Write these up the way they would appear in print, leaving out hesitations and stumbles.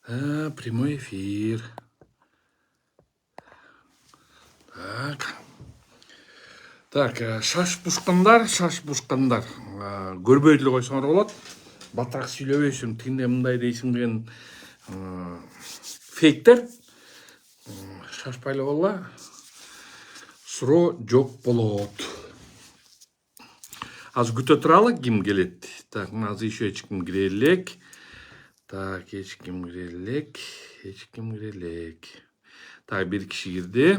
Прямой эфир. Так, шаш пушкандар. Көрбөй деле койсоңор болот. Батыраак сүйлөбөйсүң, тигинде мындай дейсиң деген фейктер. Шашпай эле болла. Суроо жок болот. Азыр күтө туралы, ким келет? Так, азыр еще эч ким кире элек. Так, эч ким кире элек. Так, бир киши кирди.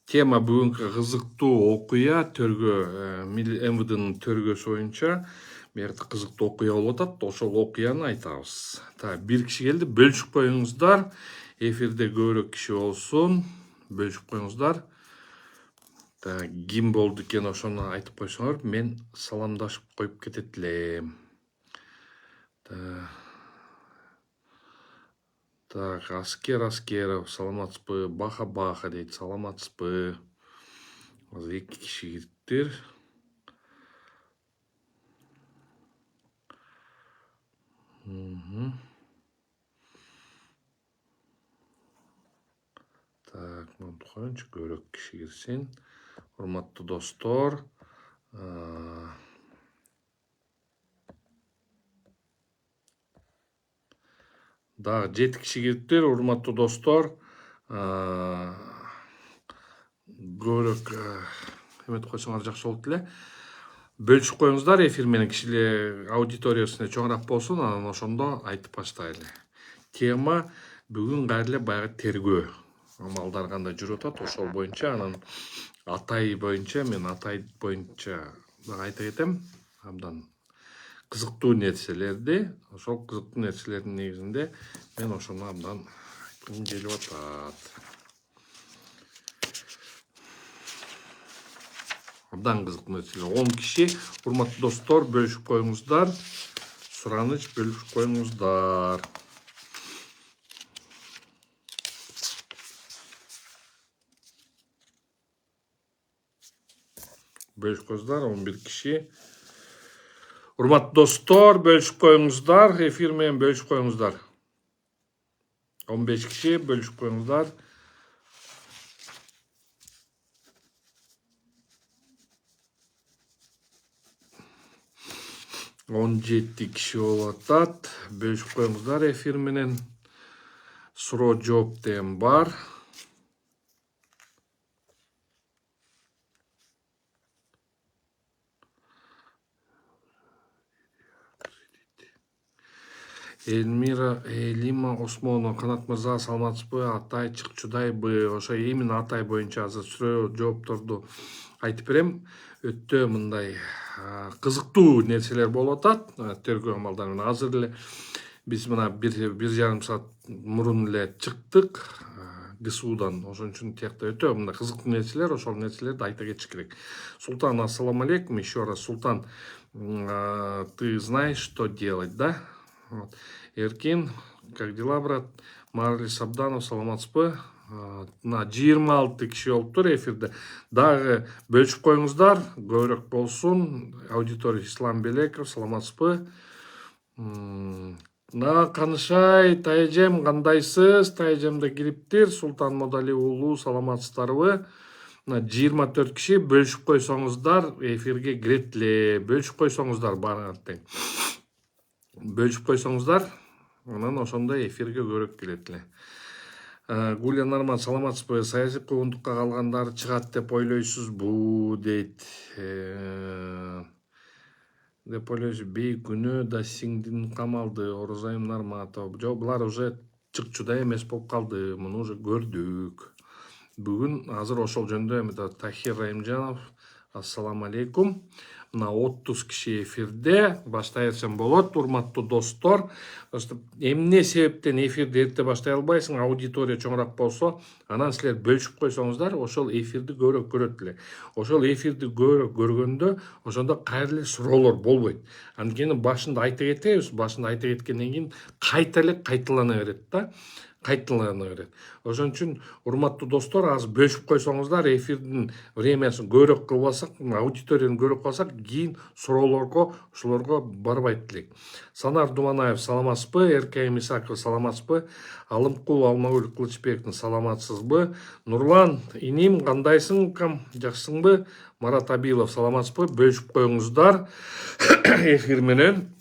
Тема бүгүнкү кызыктуу окуя төргө МВДнын төргөсү боюнча берде кызыктуу окуя болуп атат. Ошол окуяны айтабыз. Так, бир киши келди, бөлүшүп коюңуздар. Эфирде көбүрөөк киши болсун. Бөлүшүп коюңуздар. Так, ким болду экен ошону айтып койсоңор, мен саламдашып коюп кетет элем. Так, Аскеров, саламатсызбы? Баха дейт, саламатсызбы? Азыр эки киши кириптир. Так, мынтип коеюнчу, көбүрөөк киши кирсин. Урматтуу достор, дагы 7 киши кириптир. Урматтуу достор, көбүрөөк эметип койсоңор жакшы болот эле. Бөлүшүп коюңуздар, эфир менен кишилер аудиториясына чоңураак болсун, анан ошондо айтып баштайлы. Тема бүгүн кайра эле баягы тергөө амалдар кандай жүрүп атат, ошол боюнча, анан Атай боюнча дагы айта кетем. Абдан кызыктуу нерселерди. Ошол кызыктуу нерселердин негизинде мен ошону абдан айткым келип атат. Абдан кызыктуу нерселер. 10 киши, урматтуу достор, бөлүшүп коюңуздар. Сураныч, бөлүшүп коюңуздар. Бөлүшүп коюңуздар, 11 киши. Урматтуу достор, бөлүшүп коюңуздар. Эфир менен бөлүшүп коюңуздар. 15 киши, бөлүшүп коюңуздар. Он 7 киши болуп атат. Бөлүшүп коюңуздар эфир менен. Суроо жооп деген бар. Эльмира, Лима Осмонова, Канат мырза, саламатсызбы? Атай Чыкчудайбы? Ошо именно Атай боюнча азыр суроо жоопторду айтып берем. Өтө мындай кызыктуу нерселер болуп атат тергөө амалдары менен. Азыр эле биз мына бир жарым саат мурун эле чыктык ГСУдан. Ошон үчүн тиякта өтө мындай кызыктуу нерселер, ошол нерселерди айта кетиш керек. Султан, ассаламу алейкум еще раз. Султан, ты знаешь, что делать, да? Вот. Эркин, как дела, брат? Марли Сабданов, саламатсызбы? На 26 киши болуптур эфирде. Дагы бөлүшүп коюңуздар, көбүрөөк болсун. Аудитория Ислам Белеков, саламатсызбы? Канышай, Тайжем, кандайсыз? Тайжем да кириптир. Султан Модали уулу, саламатсыздарбы? 24 киши бөлүшүп койсоңуздар, эфирге кирет эле. Бөлүшүп койсоңуздар баарыңар тең. Бөлүшүп койсоңуздар, анан ошондо эфирге көбүрөөк келет эле. Гуля Нарман, саламатсызбы? Саясий куугунтукка калгандар чыгат деп ойлойсузбу? Дейт. Деп ойлойсуз, бей күнөө да сиңдин камалды, Орозайым Нарматов. Жок, булар уже Чыкчудай эмес болуп калды, муну уже көрдүк. Бүгүн азыр ошол жөнүндө Тахир Райымжанов, ассаламу алейкум. Мына 30 киши эфирде баштай берсем болот, урматтуу достор. Эмне себептен эфирди эрте баштай албайсың, аудитория чоңураак болсо, анан силер бөлүшүп койсоңуздар, ошол эфирди көбүрөөк көрөт эле. Ошол эфирди көбүрөөк көргөндө, ошондо кайра эле суроолор болбойт. Анткени башында айта кетебиз, башында айта кеткенден кийин кайта эле кайталана берет да. кайталана берет. Ошон үчүн урматтуу достор, азыр бөлүшүп койсоңуздар, эфирдин времясын көбүрөөк кылып алсак, аудиторияны көбүрөөк кылсак, кийин суроолорго ошолорго барбайт элек. Санар Думанаев саламатсызбы? Эркем Исаков саламатсызбы? Алымкул Алмагүл Кылычбековдун саламатсызбы? Нурлан иним кандайсың кам? Жакшысыңбы? Марат Абилов саламатсызбы? Бөлүшүп коюңуздар эфир менен.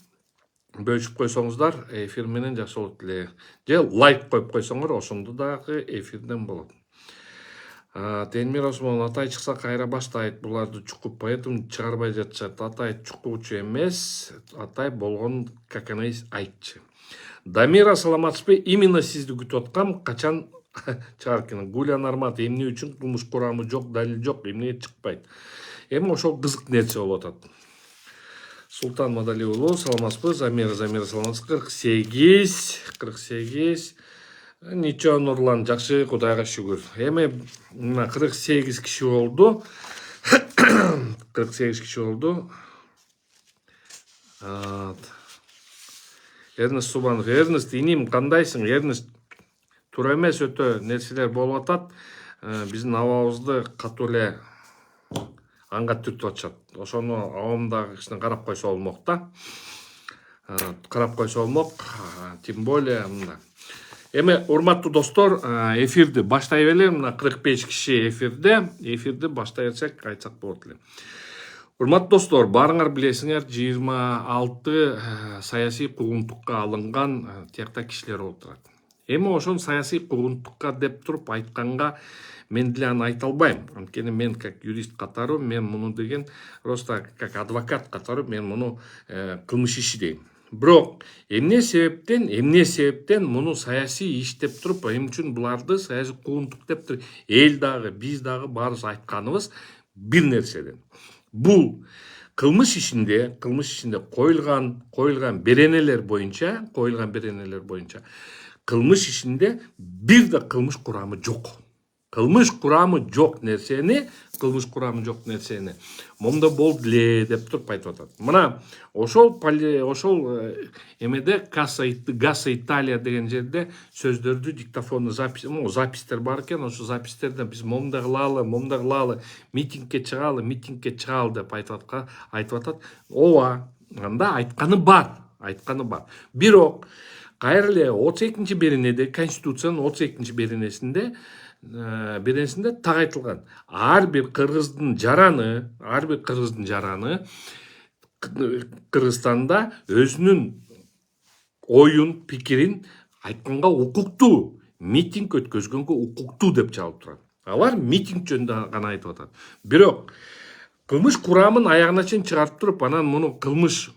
Бөлүшүп койсоңуздар эфир менен жакшы болот эле. Же лайк коюп койсоңор, ошондо дагы эфирден болот. Тенмир Осмон, Атай чыкса кайра баштайт, буларды чукуп, поэтому чыгарбай жатышат. Атай чукуучу эмес, Атай болгон как она есть айтчы. Дамира саламатсызбы? Именно сизди күтүп аткам. Качан чыгаркын? Гуля Нармат, эмне үчүн кылмыш курамы жок, далил жок, эмнеге чыкпайт? Эми ошол кызык нерсе болуп атат. Султан Мадалиулу саламатсызбы? Замира саламатсызбы? 48. Ничо Нурлан, жакшы, Кудайга шүгүр. Эми мына 48 киши болду. 48 киши болду. Эрнест Субанов, Эрнест иним кандайсың? Эрнест туура эмес, өтө нерселер болуп атат. Биздин абабызды катуу эле анга түртүп атышат. Ошону абам кичине карап койсо болмок да. Карап койсо болмок. Тем более мына. Эми урматтуу достор, эфирди баштай белем. Мына 45 киши эфирди баштай берсек, айтсак болот эле. Урматтуу достор, баарыңар билесиңер, 26 саясий куугунтукка алынган тиякта кишилер болуп турат. Эми ошон саясий куугунтукка деп туруп айтканга мен деле аны айта албайм. Анткени мен как юрист катары, мен муну деген просто как адвокат катары мен муну кылмыш иши дейм. Бирок эмне себептен муну саясий иш деп туруп, эмне үчүн буларды саясий куугунтук деп туруп, эл дагы, биз дагы баарыбыз айтканыбыз бир нерседен. Бул кылмыш ишинде коюлган беренелер боюнча, кылмыш ишинде бир да кылмыш курамы жок. Кылмыш курамы жок нерсени момда болду эле деп туруп айтып атат. Мына ошол эмеде Гаса Италия деген жерде сөздөрдү диктофонду запистер бар экен. Ошо запистерде биз момда кылалы, митингге чыгалы деп айтып атат. Ооба, анда айтканы бар. Бирок кайра эле 32-нчи беренеде, Конституциянын 32-нчи беренесинде так айтылган. Ар бир кыргыздын жараны Кыргызстанда өзүнүн оюн, пикирин айтканга укуктуу, митинг өткөзгөнгө укуктуу деп жазылып турат. Алар митинг жөнүндө гана айтып атат. Бирок кылмыш курамын аягына чейин чыгарып туруп, анан муну кылмыш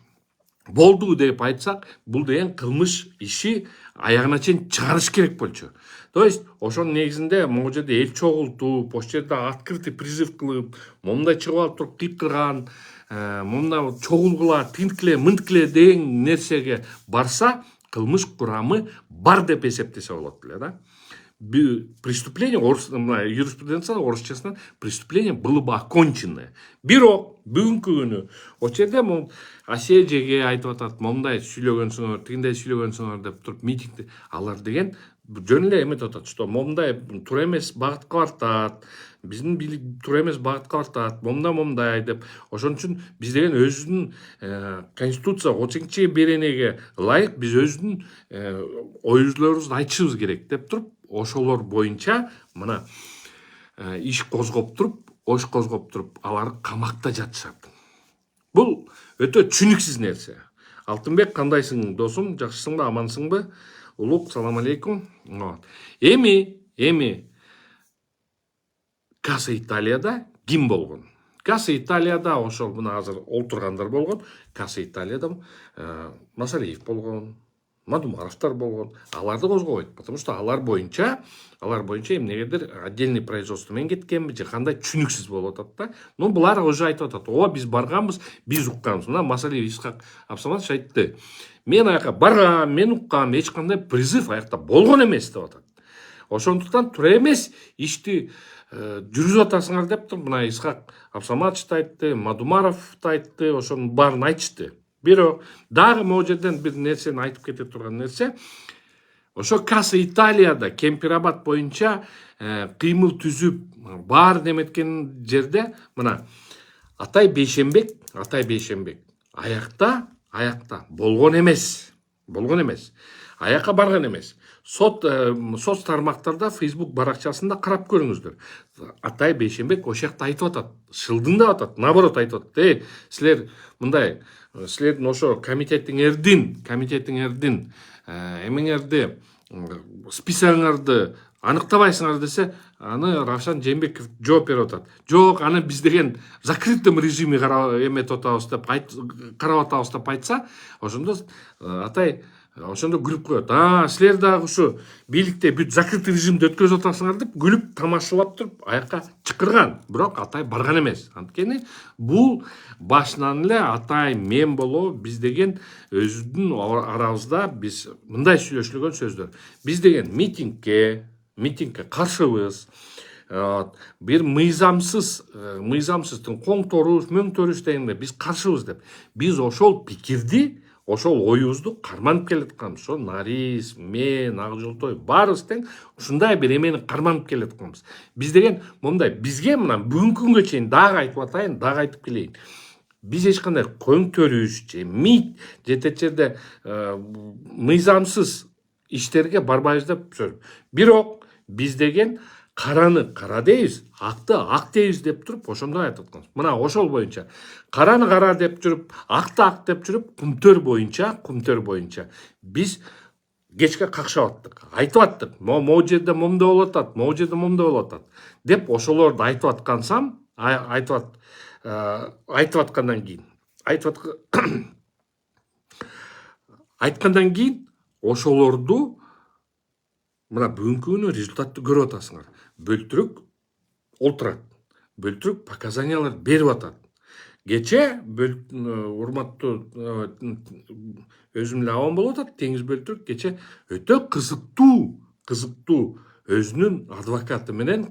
болду деп айтсак, бул деген кылмыш иши аягына чейин чыгарыш керек болчу. То есть ошонун негизинде могу жерде эл чогултуп, ошол жерде открытый призыв кылып, момундай чыгып алып туруп кыйкырган, момундай чогулгула, тинткиле, мынткиле деген нерсеге барса, кылмыш курамы бар деп эсептесе болот эле да. Преступление, юриспруденцияда орусчасынан преступление было бы оконченное. Бирок бүгүнкү күнү ошол жерде Асежеге айтып атат, момундай сүйлөгөнсүңөр, тигиндей сүйлөгөнсүңөр деп туруп митингди алар деген жөн эле эметип атат, что момундай туура эмес багытка бартат, биздин бийлик туура эмес багытка бартат, момундай деп. Ошон үчүн биз деген өзүнүн Конституция 32-нчи беренеге ылайык биз өзүнүн оюбузду айтышыбыз керек деп туруп, ошолор боюнча мына иш козгоп туруп, алар камакта жатышат. Бул өтө түшүнүксүз нерсе. Алтынбек, кандайсың досум? Жакшысыңбы, амансыңбы? Улук, салам алейкум. Эми Каса Италияда ким болгон? Каса Италияда ошол мына азыр олтургандар болгон. Каса Италияда Масалиев болгон, Мадумаровтар болгон. Аларды козгобойт, потому что алар боюнча эмнегедир отдельный производство менен кеткенби, же кандай түшүнүксүз болуп атат да. Но булар уже айтып атат. Ооба, биз барганбыз, биз укканбыз. Мына Масалиев Исхак Абсаматович айтты. Мен аяка баргам, мен уккам, эч кандай призыв аякта болгон эмес деп атат. Ошондуктан туура эмес ишти жүргүзүп атасыңар деп туруп, мына Исхак Абсаматович айтты, Мадумаров айтты, ошонун баарын айтышты. Бирок дагы могу жерден бир нерсени айтып кете турган нерсе, Ошо Касса Италияда Кемпирабад боюнча кыймыл түзүп баар неметкен жерде мына Атай Бейшенбек аякта болгон эмес. Аякка барган эмес. Соц тармактарда Facebook баракчасында карап көрүңүздөр. Атай Бейшенбек ошол жакта айтып атат. Шылдыңдап атат. Наоборот айтып атат. Силер мындай, силердин ошо комитетиңердин эмеңерди списогуңарды аныктабайсыңар десе, аны Равшан Жээнбеков жооп берип атат. Жок, аны биз деген в закрытом режиме эметип атабыз деп карап атабыз деп айтса, ошондо Атай ошондо күлүп коет. Силер дагы ушу бийликте бүт закрытый режимде өткөзүп атасыңар деп күлүп тамашалап туруп аякка чакырган. Бирок Атай барган эмес. Анткени бул башынан эле Атай мен болобу биз деген өзүбүздүн арабызда биз мындай сүйлөшүлгөн сөздөр. Биз деген митингге каршыбыз. Бир мыйзамсыздын коң торус, мөң төрүш дегенде биз каршыбыз деп. Биз ошол пикирди, ошол оюбузду карманып келатканбыз. Ошо Нарис, мен, Акжолтой баарыбыз тең ушундай бир эмени карманып келатканбыз. Биз деген мындай, бизге мына бүгүнкү күнгө чейин дагы айтып атайын, дагы айтып келейин. Биз эч кандай коң төрүш же мит же течерде мыйзамсыз иштерге барбайбыз деп сөз. Бирок биз деген караны кара дейбиз, акты ак дейбиз деп туруп ошондой айтып атканбыз. Мына ошол боюнча караны кара деп жүрүп, акты ак деп жүрүп, кумтөр боюнча биз кечке какшап аттык, айтып аттык. Могу жерде момдой болуп атат, могу жерде момдой болуп атат деп ошолорду айтып аткансам, айтып аткандан кийин ошолорду мына бүгүнкү күнү результатты көрүп атасыңар. Бөлтүрүк олтурат, бөлтүрүк показаниялар берип атат. Кече урматтуу өзүм эле абам болуп атат, Теңиз Бөлтүрүк кече өтө кызыктуу өзүнүн адвокаты менен,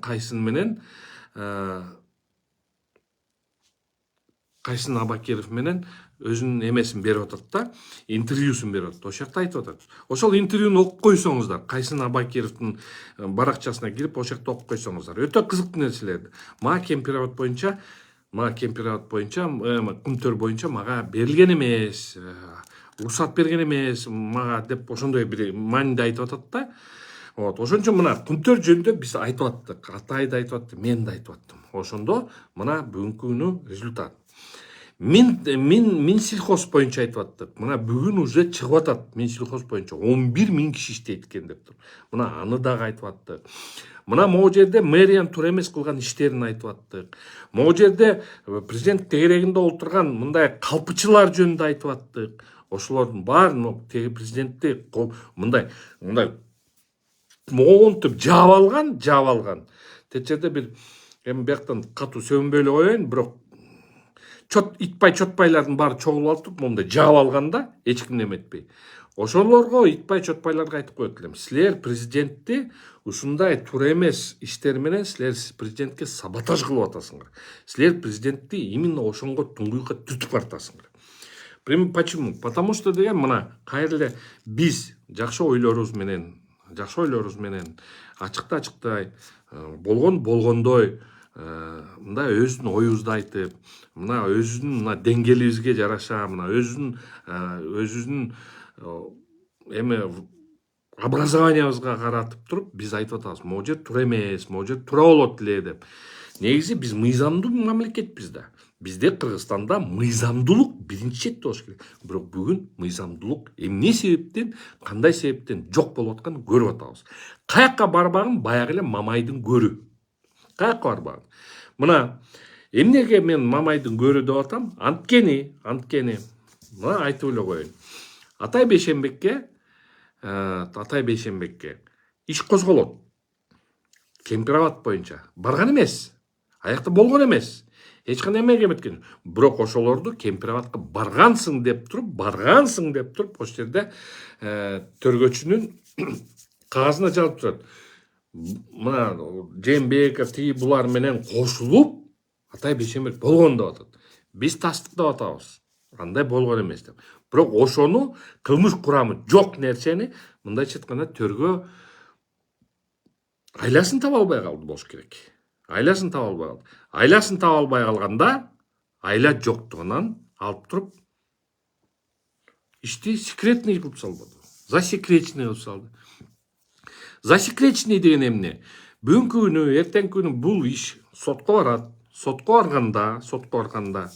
Кайсын Абакиров менен өзүнүн эмесин берип атат да, интервьюсун берип атат. Ошол жакта айтып атат. Ошол интервьюну окуп койсоңуздар, Кайсын Абакировдун баракчасына кирип, ошол жакта окуп койсоңуздар, өтө кызыктуу нерселерди. Мага Кемпирабад боюнча, кумтөр боюнча мага берилген эмес, уруксат берген эмес, мага деп ошондой бир мааниде айтып атат да. Ошон үчүн мына кумтөр жөнүндө биз айтып аттык, Атай да айтып атты, мен да айтып аттым. Ошондо мына бүгүнкү күнү результат. Минсельхоз боюнча айтып аттык. Мына бүгүн уже чыгып атат. Минсельхоз боюнча 11 000 киши иштейт экен деп туруп. Мына аны дагы айтып аттык. Мына могу жерде мэриянын туура эмес кылган иштерин айтып аттык. Могу жерде президент тегерегинде олтурган мындай калпычылар жөнүндө айтып аттык. Ошолордун баарын теги президентти мындай моонтуп жаап алган. Течерде бир бияктан катуу сөгүнбөй эле коеюн, бирок итпай чотпайлардын баары чогулуп алып мондай жаап алганда эч ким эметпей. Ошолорго итпай чотпайларга айтып коет элем. Силер президентти ушундай туура эмес иштер менен силер президентке саботаж кылып атасыңар. Силер президентти именно ошонго туңгуйукка түртүп баратасыңар. Почему? Потому что деген мына кайра эле биз жакшы ойлорубуз менен ачыктай болгондой мындай өзүнүн оюбузду айтып, мына өзүнүн деңгээлибизге жараша, мына өзүнүн образованиябызга каратып туруп биз айтып атабыз, могу жер туура эмес, могу жер туура болот эле деп. Негизи биз мыйзамдуу мамлекетпиз да. Бизде Кыргызстанда мыйзамдуулук биринчи четте болуш керек. Бирок бүгүн мыйзамдуулук эмне себептен, кандай себептен жок болуп атканын көрүп атабыз. Каякка барбагын баягы эле Мамайдын көрү. Каякка барбагын. Мына эмнеге мен Мамайдын көрү деп атам? Анткени мына айтып эле коеюн. Атай Бейшенбекке иш козголот. Кемпирабад боюнча барган эмес. Аякта болгон эмес. Эч кандай эмеге эметкен. Бирок ошолорду Кемпирабадка баргансың деп туруп, ошол жерде төргөчүнүн кагазына жазып турат. Мына Жээнбеков тиги булар менен кошулуп Атай Бейшенбек болгон деп атат. Биз тастыктап атабыз. андай болгон эмес деп. Бирок ошону кылмыш курамы жок нерсени мындайча айтканда төргөө айласын таба албай калды болуш керек. Айласын таба албай калды. Айласын таба албай калганда айла жоктугунан алып туруп ишти секретный кылып салбады. Засекреченный кылып салды. Засекреченный деген эмне? Бүгүнкү күнү, эртеңки күнү бул иш сотко барат. Сотко барганда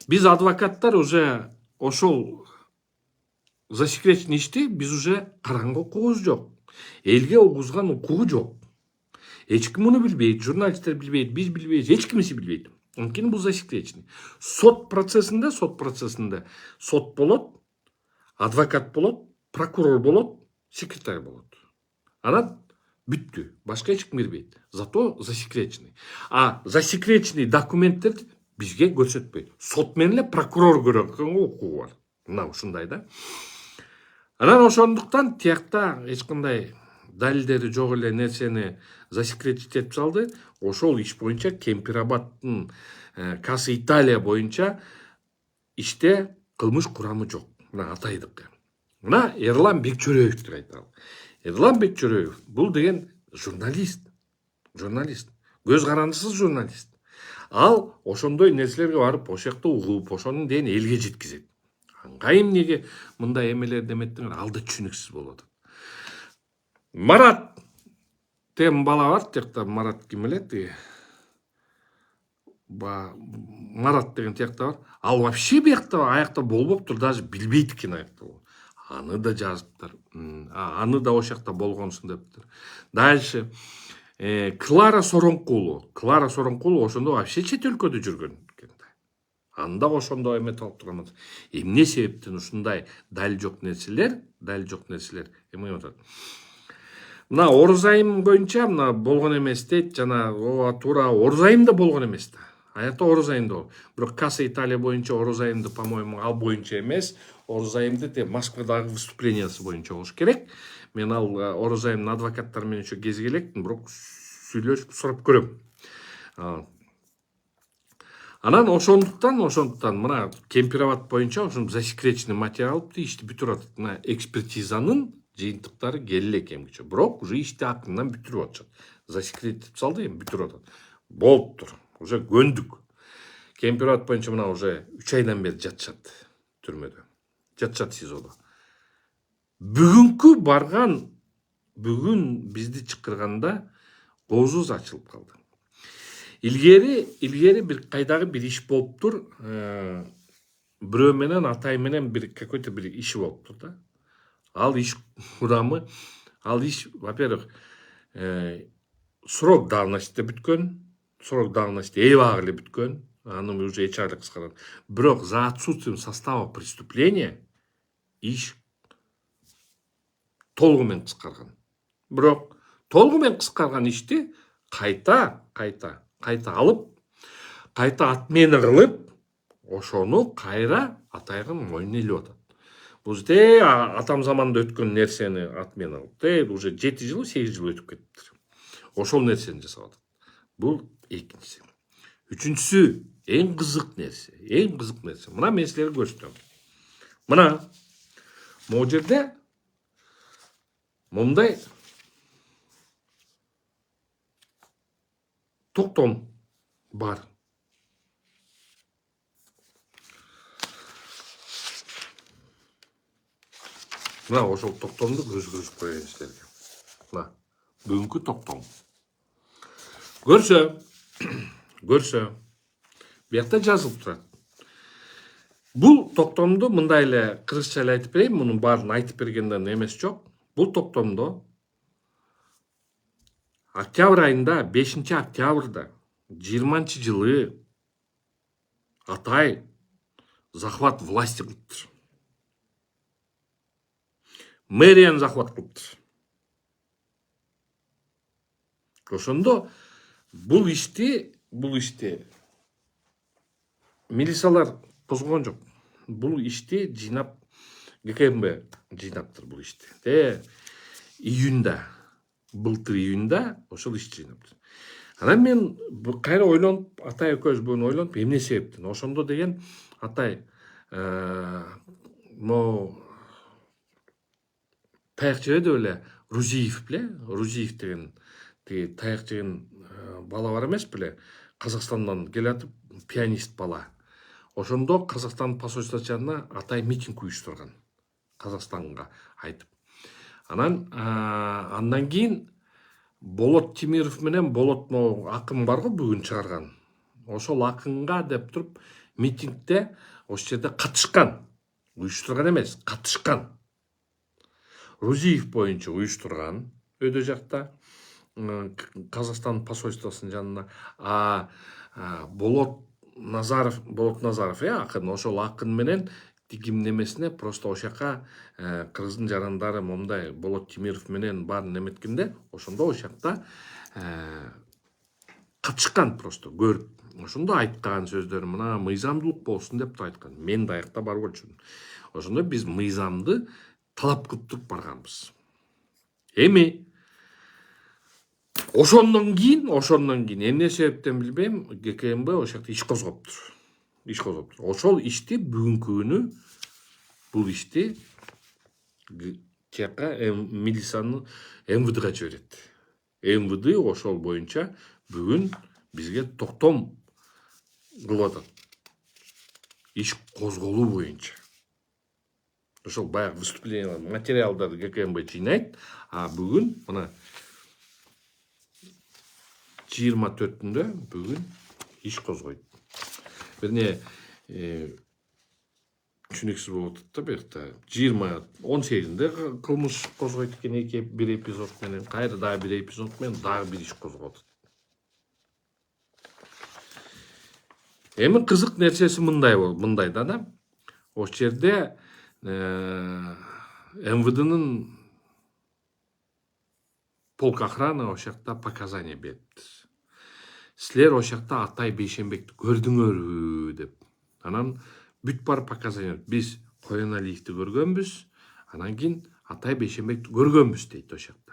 биз адвокаттар уже ошол засекреченный ишти биз уже караганга укугубуз жок. Элге угузган укугу жок. Эч ким муну билбейт, журналисттер билбейт, биз билбейбиз, эч кимиси билбейт. Анткени бул засекреченный. Сот процессинде сот болот, адвокат болот, прокурор болот, секретарь болот. Анан бүттү. Башка эч ким кирбейт. Зато засекреченный. А засекреченный документтерди бизге көрсөтпөйт. Сот менен эле прокурор көргөнгө укугу бар. Мына ушундай да. Анан ошондуктан тиякта эч кандай далилдери жок эле нерсени засекретить этип салды. Ошол иш боюнча Кемпирабадтын Касса Италия боюнча иште кылмыш курамы жок. Мына атайдык. Мына Эрлан Бекчөрөевди айталы. Эрлан Бекчөрөев бул деген журналист. Көз карандысыз журналист. Ал ошондой нерселерге барып, ошол жакта угуп, ошонун деген элге жеткизет. Аңга эмнеге мындай эмелер деметтиңер? Ал да түшүнүксүз болуп атат. Марат деген бала бар, тиякта Марат ким эле? Марат деген тиякта бар. Ал вообще биякта аякта болбоптур, даже билбейт экен аякта. Аны да жазыптыр. Аны да ошол жакта болгонсуң дептир. Дальше Клара Соронкулу ошондо вообще чет өлкөдө жүргөн. Аны да ошондо эметип алып турганбыз. Эмне себептен ушундай далил жок нерселер эме атат. Мына Орус айым боюнча мына болгон эмес дейт, жана туура Орус айымда болгон эмес да. Аякта Орус айымда. Бирок Касса Италия боюнча Орус айымды, по-моему, ал боюнча эмес. Орус айымды Москвадагы выступлениясы боюнча болуш керек. Мен ал Орус айымдын адвокаттары менен ошо кезиге электим, бирок сүйлөшүп сурап көрөм. Анан ошондуктан мына Кемпирабад боюнча ошону засекреченный материал алыпты, ишти бүтүрүп атат. Мына экспертизанын жыйынтыктары келе экенчи. Бирок уже ишти акырынан бүтүрүп атышат. Засекретип салды, эми бүтүрүп атат. Болуптур. Уже көндүк. Кемпирабад боюнча мына уже 3 айдан бери жатышат түрмөдө. Жатышат СИЗОдо. Бүгүн бизди чакырганда коозубуз ачылып калды. Илгери бир кайдагы бир иш болуптур. Бирөө менен атай менен бир какой-то бир иши болуптур да. Ал иш курамы, во-первых, срок давности бүткөн, срок давности эбак эле бүткөн, аны уже эч айлык кыскарган. Бирок за отсутствием состава преступления иш толугу менен кыскарган. Бирок толугу менен кыскарган ишти кайта алып, кайта отмена кылып, ошону кайра атайгын мойнуна илип атат. Бул жерде атам заманда өткөн нерсени отмена кылып, уже 7 жыл, 8 жыл өтүп кетиптир. Ошол нерсени жасап атат. Бул экинчиси. Үчүнчүсү эң кызык нерсе. Мына мен силерге көрсөтөм. Мына могу жерде мындай токтом бар. Мына ошол токтомду көрсөтүп коеюн силерге. Мына бүгүнкү токтом. Көрсө, биякта жазылып турат. Бул токтомду мындай эле кыргызча эле айтып берейин, мунун баарын айтып бергенден эмес жок. Бул токтомдо октябрь айында, 5 октябрда 20-жылы Атай захват власти кылыптыр. Мэрияны захват кылыптыр. Ошондо бул ишти милициялар козгогон жок. Бул ишти жыйнап ГКМБ жыйнаптыр бул ишти. Былтыр июнда ошол ишти жыйнаптыр. Анан мен кайра ойлонуп, Атай экөөбүз буну ойлонуп, эмне себептен? Ошондо деген Атай могу таяк жебеди беле, Рузиев беле, Рузиев деген тиги таяк жеген бала бар эмес беле, Казакстандан келатып, пианист бала. Ошондо Казакстан посольствосу жанына атай митинг уюштурган, Казакстанга айтып. Андан кийин Болот Тимиров менен Болот акын бар го бүгүн чыгарган. Ошол акынга деп туруп митингде ошол жерде катышкан. Уюштурган эмес, катышкан. Рузиев боюнча уюштурган өйдө жакта Казакстан посольствосунун жанына. Болот Назаров акын, ошол акын менен тигим немесине просто ошол жака кыргыздын жарандары момундай Болот Тимиров менен баарын неметкенде, ошондо ошол жакта катышкан просто көрүп. Ошондо айткан сөздөрү мына мыйзамдуулук болсун деп айткан. Мен даякта бар болчумун. Ошондо биз мыйзамды талап кылып туруп барганбыз. Эми ошондон кийин эмне себептен билбейм, ГКМБ ошол жакта иш козгоптур. Ошол ишти бүгүнкү күнү бул ишти жака милициянын МВДга жиберет. МВД ошол боюнча бүгүн бизге токтом кылып атат. Иш козголуу боюнча. Ошол баягы выступление материалдарды ГКМБ жыйнайт, а бүгүн мына 24-түндө бүгүн иш козгойт. Верне түшүнүксүз болуп атат да бuyakta. 18-inde кылмыш козгойт экен, бир эпизод менен, кайра дагы бир эпизод менен дагы бир иш козгоп атат. Эми кызык нерсеси мындай да. Ошол жерде МВДнын полк охраны ошол жакта показания берипти. Силер ошол жакта Атай Бейшенбекти көрдүңөрбү деп. Анан бүт бар показания. Биз Коеналиевди көргөнбүз, анан кийин Атай Бейшенбекти көргөнбүз дейт ошол жакта.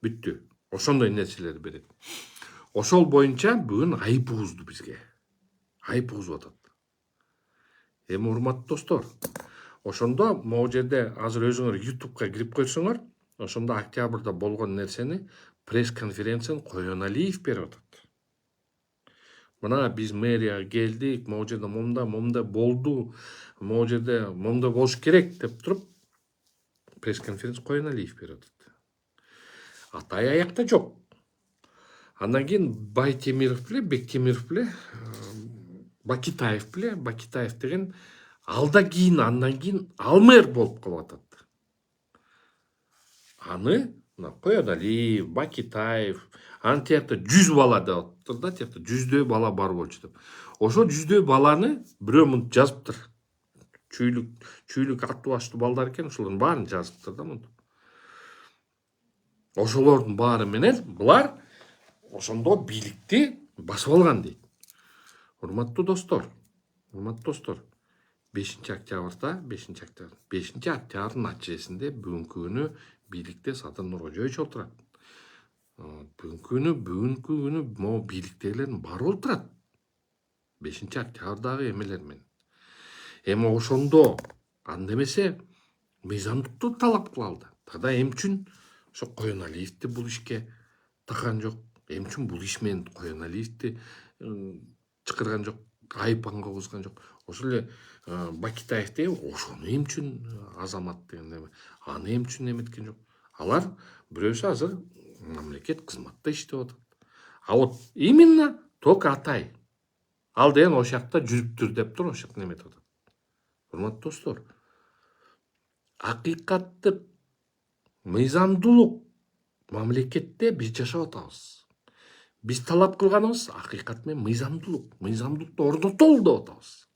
Бүттү. Ошондой нерселер берет. Ошол боюнча бүгүн айып угузду бизге. Айып угузуп атат. Эми урматтуу достор, ошондо могу жерде азыр өзүңөр YouTube'га кирип койсоңор, ошондо октябрда болгон нерсени пресс-конференцияны Коеналиев берип атат. Мына биз мэрияга келдик, могу жерде момундай болду, могу жерде момундай болуш керек деп туруп пресс-конференция Коеналиев берип атат. Атай аякта жок. Андан кийин Байтемиров беле, Бектемиров беле, Бакитаев деген андан кийин ал мэр болуп калып атат. Аны Коеналиев, Бакитаев, аны тиякта 100 бала деп атыптыр да, тиякта 100дөй бала бар болчу деп. Ошо 100дөй баланы бирөө мынтип жазыптыр. Чүйлүк аттуу баштуу балдар экен, ошолордун баарын жазыптыр да мынтип. Ошолордун баары менен булар ошондо бийликти басып алган дейт. Урматтуу достор, 5-октябрда, 5-октябрдын нәтижесинде бүгүнкү күнү бийликте Садыр Нуркожоевич отурат. Бүгүнкү күнү могу бийликтегилердин баары отурат. 5-октябрдагы эмелер менен. Эми ошондо анда эмесе мыйзамдыктуу талап кылалды. Тогда эмне үчүн ошо Коеналиевди бул ишке таккан жок? Эмне үчүн бул иш менен Коеналиевди чакырган жок, айып анга козгон жок? Ошол эле Бакитаев деген ошону эмне үчүн азамат деген аны эмне үчүн эметкен жок? Алар бирөөсү азыр мамлекет кызматта иштеп атат. А вот именно только Атай. Ал деген ошол жакта жүрүптүр деп тур, ошол жакта неметип атат. Урматтуу достор, акыйкаттык мыйзамдуулук мамлекетте биз жашап атабыз. Биз талап кылганыбыз акыйкат менен мыйзамдуулукту орнотолу деп атабыз.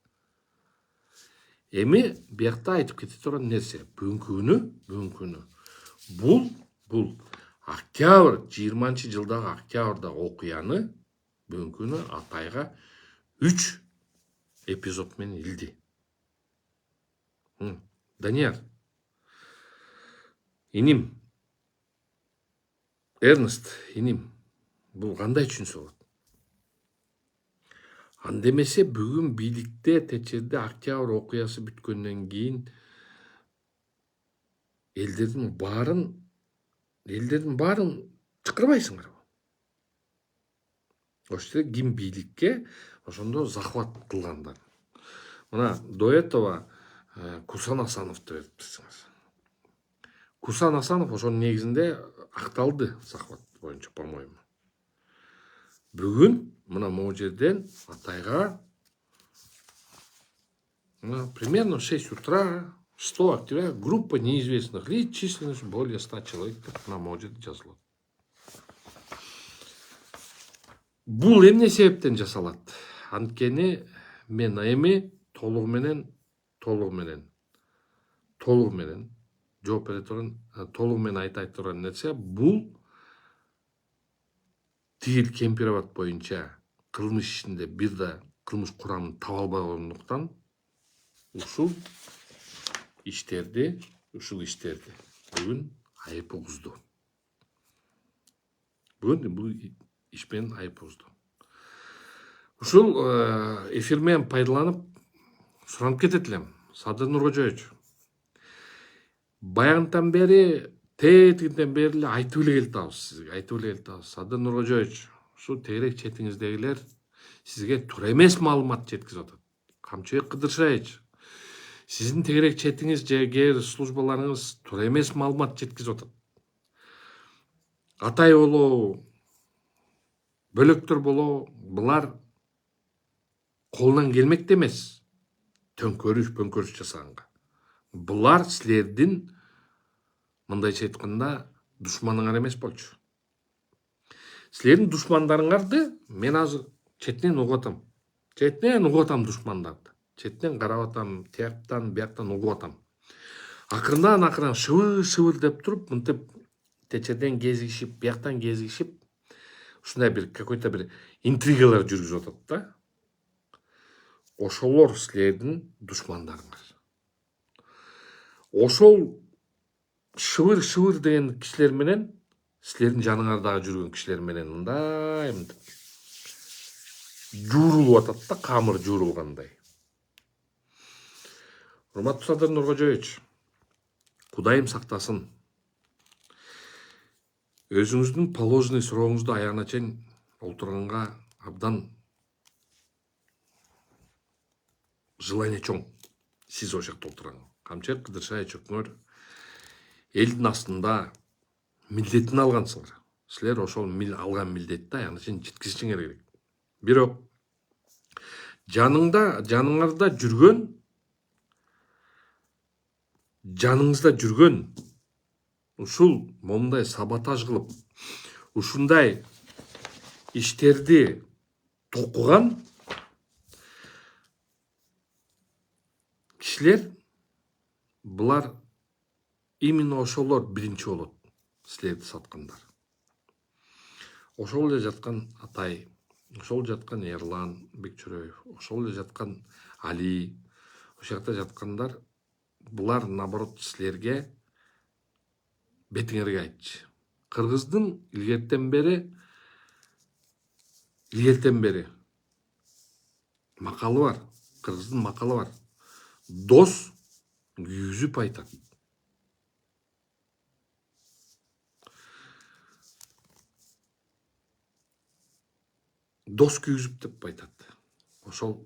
Эми биякта айтып кете турган нерсе, бүгүнкү күнү бул октябрь 20-жылдагы октябрдагы окуяны бүгүнкү күнү Атайга 3 эпизод менен илди. Данияр, иним, Эрнест, иним, бул кандай түшүнсө болот? Андемесе бүгүн бийликте Течерде октябрь окуясы бүткөндөн кийин элдердин баарын чакырбайсыңарбы? Ошто ким бийликке ошондо захват кылгандар. Мына до этого Кусан Асановду бериптирсиңер. Кусан Асанов ошонун негизинде акталды захват боюнча, по-моему. Бүгүн мына могу жерден Атайга примерно в 6 утра 100 октября группа неизвестных лиц численностью более 100 человек на могу жерде жазылат. Бул эмне себептен жасалат? Анткени мен эми толугу менен жооп бере турган, толугу менен айта турган нерсе, бул тигил Кемпироват боюнча кылмыш ишинде бир да кылмыш курамын таба албагандыктан ушул иштерди бүгүн айып угузду. Бүгүн бул иш менен айып угузду. Ушул эфир менен пайдаланып суранып кетет элем. Садыр Нуркожоевич, баягынтан бери тетигинден бери эле айтып эле келатабыз сизге, Садыр Нуркожоевич, ушул тегерек четиңиздегилер сизге туура эмес маалымат жеткизип атат. Камчыбек Кыдыршаевич, сиздин тегерек четиңиз же кээ службаларыңыз туура эмес маалымат жеткизип атат. Атай болобу, бөлөктөр болобу, булар колунан келмекте эмес төңкөрүш жасаганга. Булар силердин мындайча айтканда душманыңар эмес болчу. Силердин душмандарыңарды мен азыр четинен угуп атам. Душмандарды. Четинен карап атам, тияктан, бияктан угуп атам. Акырынан шыбыр деп туруп, мынтип Течерден кезигишип, бияктан кезигишип, ушундай бир какой-то бир интригалар жүргүзүп атат да. Ошолор силердин душмандарыңар. Ошол шыбыр деген кишилер менен силердин жаныңардагы жүргөн кишилер менен мындай жуурулуп атат да, камыр жуурулгандай. Урматтуу Садыр Нуркожоевич, Кудайым сактасын. Өзүңүздүн положенный сурооңузду аягына чейин олтурганга абдан желание чоң. Сиз ошол жакта олтурган. Камчыбек Кыдыршаевич өкмөр элдин астында милдетин алгансыңар. Силер ошол алган милдетти аягына чейин жеткизишиңер керек. Бирок жаныңызда жүргөн ушул момундай саботаж кылып, ушундай иштерди токуган кишилер, булар именно ошолор биринчи болот силерди саткандар. Ошол эле жаткан Атай, ошол жаткан Эрлан Бекчүрөев, ошол эле жаткан Али, ошол жакта жаткандар, булар наоборот силерге бетиңерге айтчы. Кыргыздын илгертен бери макалы бар. Кыргыздын макалы бар. Дос күйгүзүп айтат. Дос күйгүзүп деп айтат. Ошол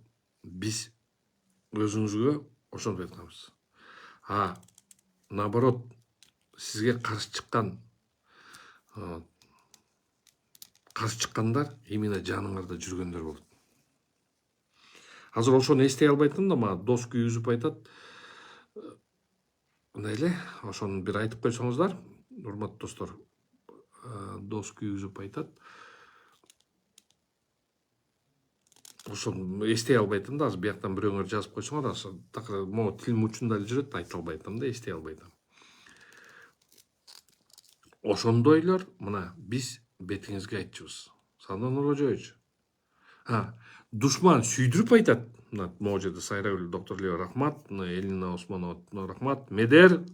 биз өзүңүзгө ошону айтканбыз. Наоборот, сизге каршы чыккандар именно жаныңарда жүргөндөр болот. Азыр ошону эстей албайтым да, мага дос күйгүзүп айтат. Мындай эле, ошону бир айтып койсоңуздар, урматтуу достор. Дос күйгүзүп айтат. Ошону эстей албайтым да, азыр бияктан бирөөңөр жазып койсоңор, так могу тилим учунда эле жүрөт, айта албайтам да, эстей албайтам. Ошондойлор мына биз бетиңизге айтчубуз. Садыр Нуркожоевич. Душман сүйдүрүп айтат. Могу жерде Сайрагүл доктор Лео рахмат, Элина Осмонова рахмат, Медер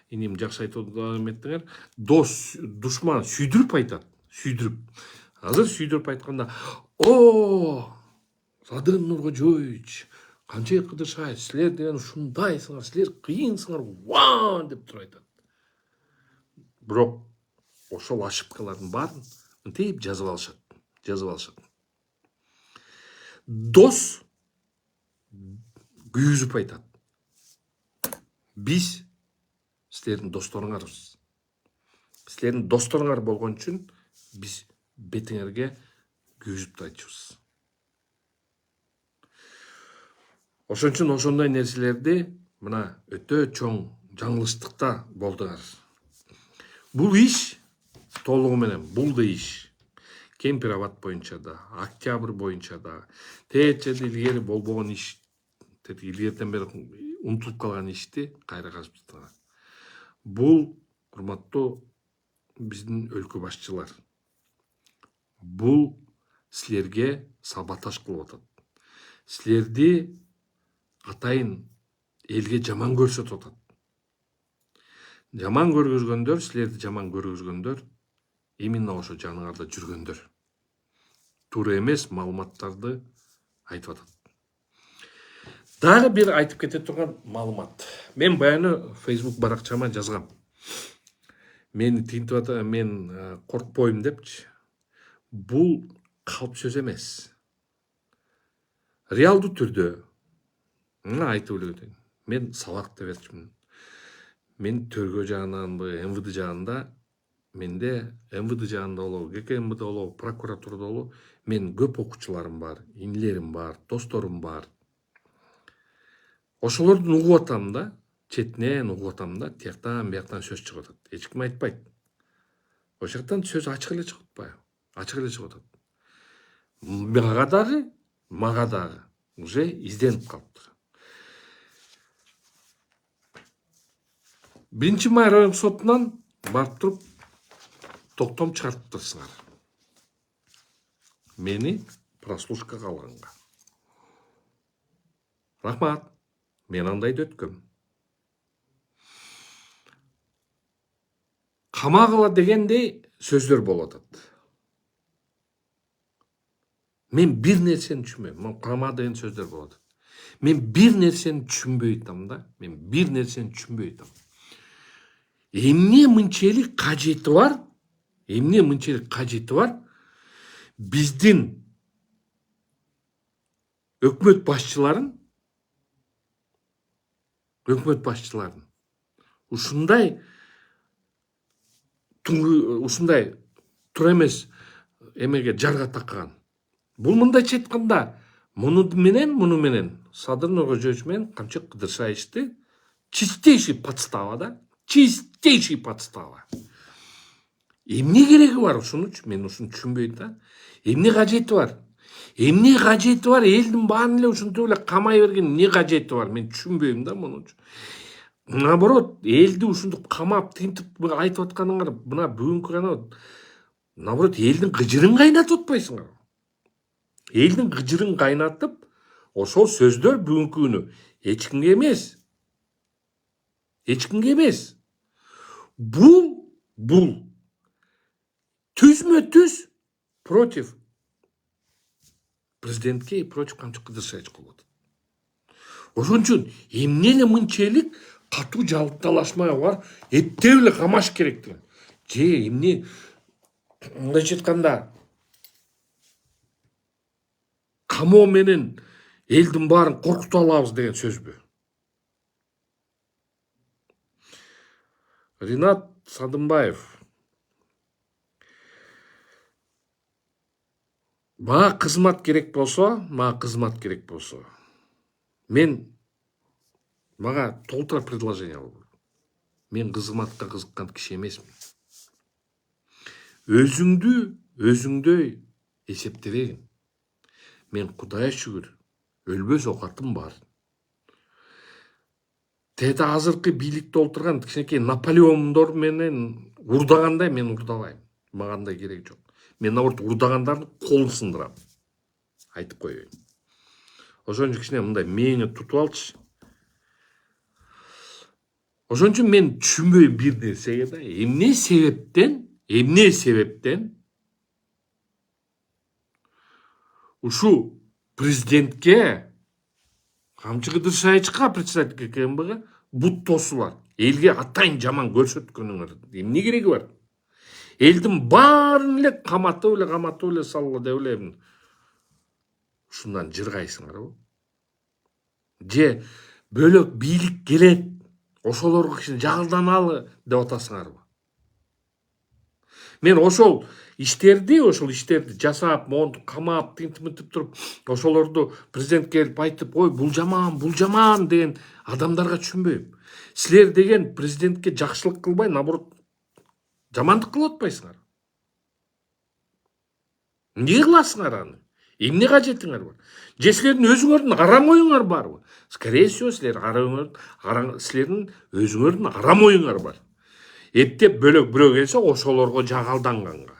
иним жакшы айтып эметтиңер. Душман сүйдүрүп айтат. Азыр сүйдүрүп айтканда, Садыр Нуркожоевич, Канчей Кыдыршаев, силер деген ушундайсыңар, силер кыйынсыңар, ва деп туруп айтат. Бирок ошол ошибкалардын баарын мынтип жазып алышат. Дос күйүзүп айтат. Биз силердин досторуңарбыз. Силердин досторуңар болгон үчүн биз бетиңерге күйүзүп айтчубуз. Ошон үчүн ошондой нерселерди мына өтө чоң жаңылыштыкта болдуңар. Бул иш толугу менен, бул да иш Кемпир абад боюнча да, Октябрь боюнча да, тээчеде илгери болбогон иш, илгертен бери унутулуп калган ишти кайра казып жаткан. Бул урматтуу биздин өлкө башчылар. Бул силерге саботаж кылып атат. Силерди атайын элге жаман көрсөтүп атат. Жаман көргөзгөндөр, силерди жаман көргөзгөндөр именно ошо жаныңарда жүргөндөр. Туура эмес маалыматтарды айтып атат. Дагы бир айтып кете турган маалымат. Мен баягы Facebook баракчама жазгам. Мени тинтип атат, мен коркпойм депчи. Бул калп сөз эмес. Реалдуу түрдө айтып эле өтөйүн. Мен сабак да берчүмүн. Мен төргө жагынанбы, МВД жагында, менде МВД жагында болобу, ГКМБД болобу, прокуратурада болобу, мен көп окуучуларым бар, инилерим бар, досторум бар. Ошолордун угуп атам да, четинен угуп атам да, тияктан бияктан сөз чыгып атат. Эч ким айтпайт. Ошол жактан сөз ачык эле чыгып атпайбы? Ачык эле чыгып атат. Мага дагы уже изденип калыптыр. 1 май райондук сотунан барып туруп токтом чыгарттырсыңар. Мени прослушкага алганга. Рахмат. Мен андайды өткөм. Камагыла дегендей сөздөр болуп атат. Мен бир нерсени түшүнбөйм. Мен кама деген сөздөр болуп атат. Мен бир нерсени түшүнбөй атам да. Эмне мынчалык кажети бар? Биздин өкмөт башчыларын ушундай тура эмес эмеге жарга таккан. Бул мындайча айтканда, муну менен Садыр Нуркожоевич менен Камчек Кыдыршаевичти чистейший подстава да. Чистейший подстава. Эмне кереги бар ушунучу? Мен ушуну түшүнбөйм да. Эмне кажети бар? Элдин баарын эле ушинтип эле камай берген эмне кажети бар? Мен түшүнбөйм да мунучу. Наоборот, элди ушинтип камап, тинтип айтып атканыңар, мына бүгүнкү гана наоборот элдин кыжырын кайнатып атпайсыңар. Элдин кыжырын кайнатып, ошол сөздөр бүгүнкү күнү эч кимге эмес. Бул түзмө-түз против президентке и против Камчек Кыдыршаевич кылып атат. Ошон үчүн эмне эле мынчалык катуу жалыкталашма бар, эптеп эле камаш керек деген. Же эмне мындайча айтканда камоо менен элдин баарын коркута алабыз деген сөзбү? Ринат Садымбаев. Мага кызмат керек болсо, мага толтура предложение болду. Мен кызматка кызыккан киши эмесмин. Өзүңдөй эсептебегин. Мен Кудайга шүгүр, өлбөс оокатым бар. Тээде азыркы бийликте отурган кичинекей Наполеондор менен урдагандай мен урдабайм. Мага андай керек жок. Мен наоборот урдагандардын колун сындырам. Айтып коеюн. Ошон үчүн кичине мындай мээңе тутуп алчы. Ошон үчүн мен түшүнбөйм бир нерсеге да. Эмне себептен ушу президентке, Камчы Кыдыршайычка, председатель КМБга бут тосулар. Элге атайын жаман көрсөткөнүңөр эмне кереги бар? Элдин баарын эле каматып эле салгы деп эле ушундан жыргайсыңарбы? Же бөлөк бийлик келет, ошолорго кичине жагылданалы деп атасыңарбы? Мен ошол иштерди жасап, монтуп, камап, тинтип туруп, ошолорду президент келип айтып, ой, бул жаман деген адамдарга түшүнбөйм. Силер деген президентке жакшылык кылбай, наоборот, жамандык кылып атпайсыңар. Эмне кыласыңар аны? Эмне кажетиңер бар? Же силердин өзүңөрдүн арам оюңар барбы? Скорее всего, силердин өзүңөрдүн арам оюңар бар. Эптеп бөлөк бирөө келсе, ошолорго жагалданганга.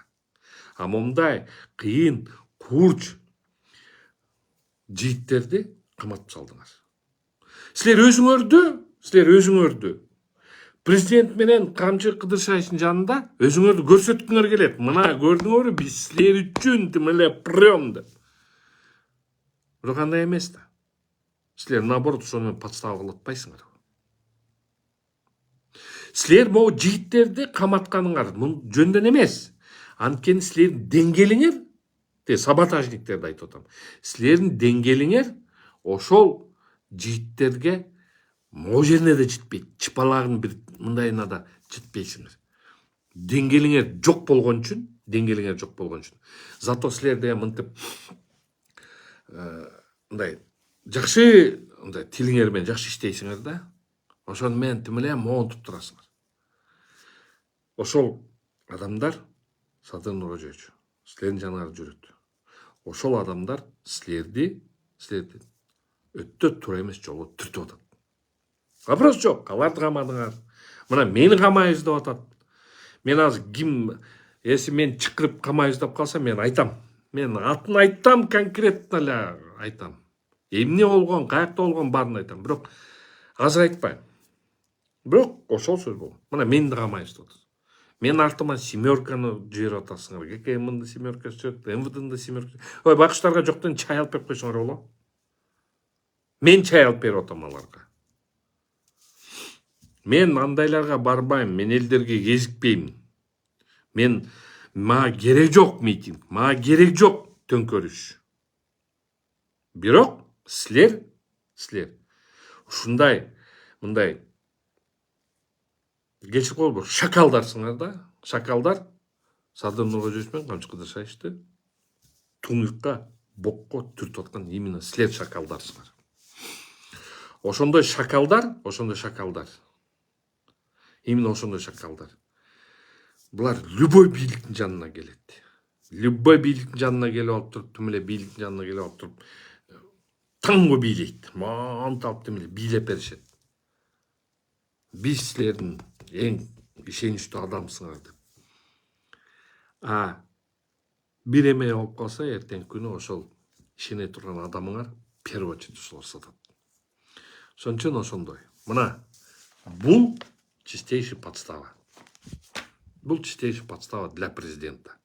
А момундай кыйын, курч жигиттерди каматып салдыңар. Силер өзүңөрдү президент менен Камчы Кыдыршайычтын жанында өзүңөрдү көрсөткүңөр келет. Мына көрдүңөрбү, биз силер үчүн тим эле прем деп. Бирок андай эмес да. Силер наоборот ошону подстава кылып атпайсыңар. Силер могу жигиттерди каматканыңар жөндөн эмес. Анткени силердин деңгээлиңер, саботажниктерди айтып атам. Силердин деңгээлиңер ошол жигиттерге могу жерине да жетпейт. Чыпалагын бир мындайына да жетпейсиңер. Деңгээлиңер жок болгон үчүн, зато силер деген мынтип мындай жакшы тилиңер менен жакшы иштейсиңер да. Ошону менен тим эле монтуп турасыңар. Ошол адамдар Садыр Нуркожоевич, силердин жаныңарда жүрөт. Ошол адамдар силерди өтө туура эмес жолго түртүп атат. Вопрос жок, аларды камадыңар. Мына мени камайбыз деп атат. Мен азыр если мен чакырып камайбыз деп калса, мен айтам. Мен атын айтам, конкретно эле айтам. Эмне болгон, каякта болгон баарын айтам. Бирок азыр айтпайм. Бирок ошол сөз болду. Мына мени камайбыз деп атат. Мен артыма семерканы жиберип атасыңар. ГКМ-ды семеркасы жок, МВД-ды семеркасы. Ой, байкуштарга жоктон чай алып берип койсоңор болобу? Мен чай алып берип атам аларга. Мен андайларга барбайм, мен элдерге кезикпейм. Мага керек жок митинг, мага керек жок төңкөрүш. Бирок силер ушундай мындай кечирип коелу, шакалдарсыңар да. Шакалдар Садыр Нуркожоевич менен Камчы Кыдыршайычты туңюкка, бокко түртүп аткан именно силер шакалдарсыңар. Ошондой шакалдар. Именно ошондой шакалдар. Булар любой бийликтин жанына келет. Любой бийликтин жанына келип алып туруп, тим эле бийликтин жанына келип алып туруп, таңго бийлейт. Монталып тим эле бийлеп беришет. Биз силердин эң ишеничтүү адамсыңар деп. Бир эме болуп калса, эртеңки күнү ошол ишене турган адамыңар первый очередь ошолор сатат. Ошон үчүн ошондой. Мына бул чистейший подстава. Бул чистейший подстава для президента.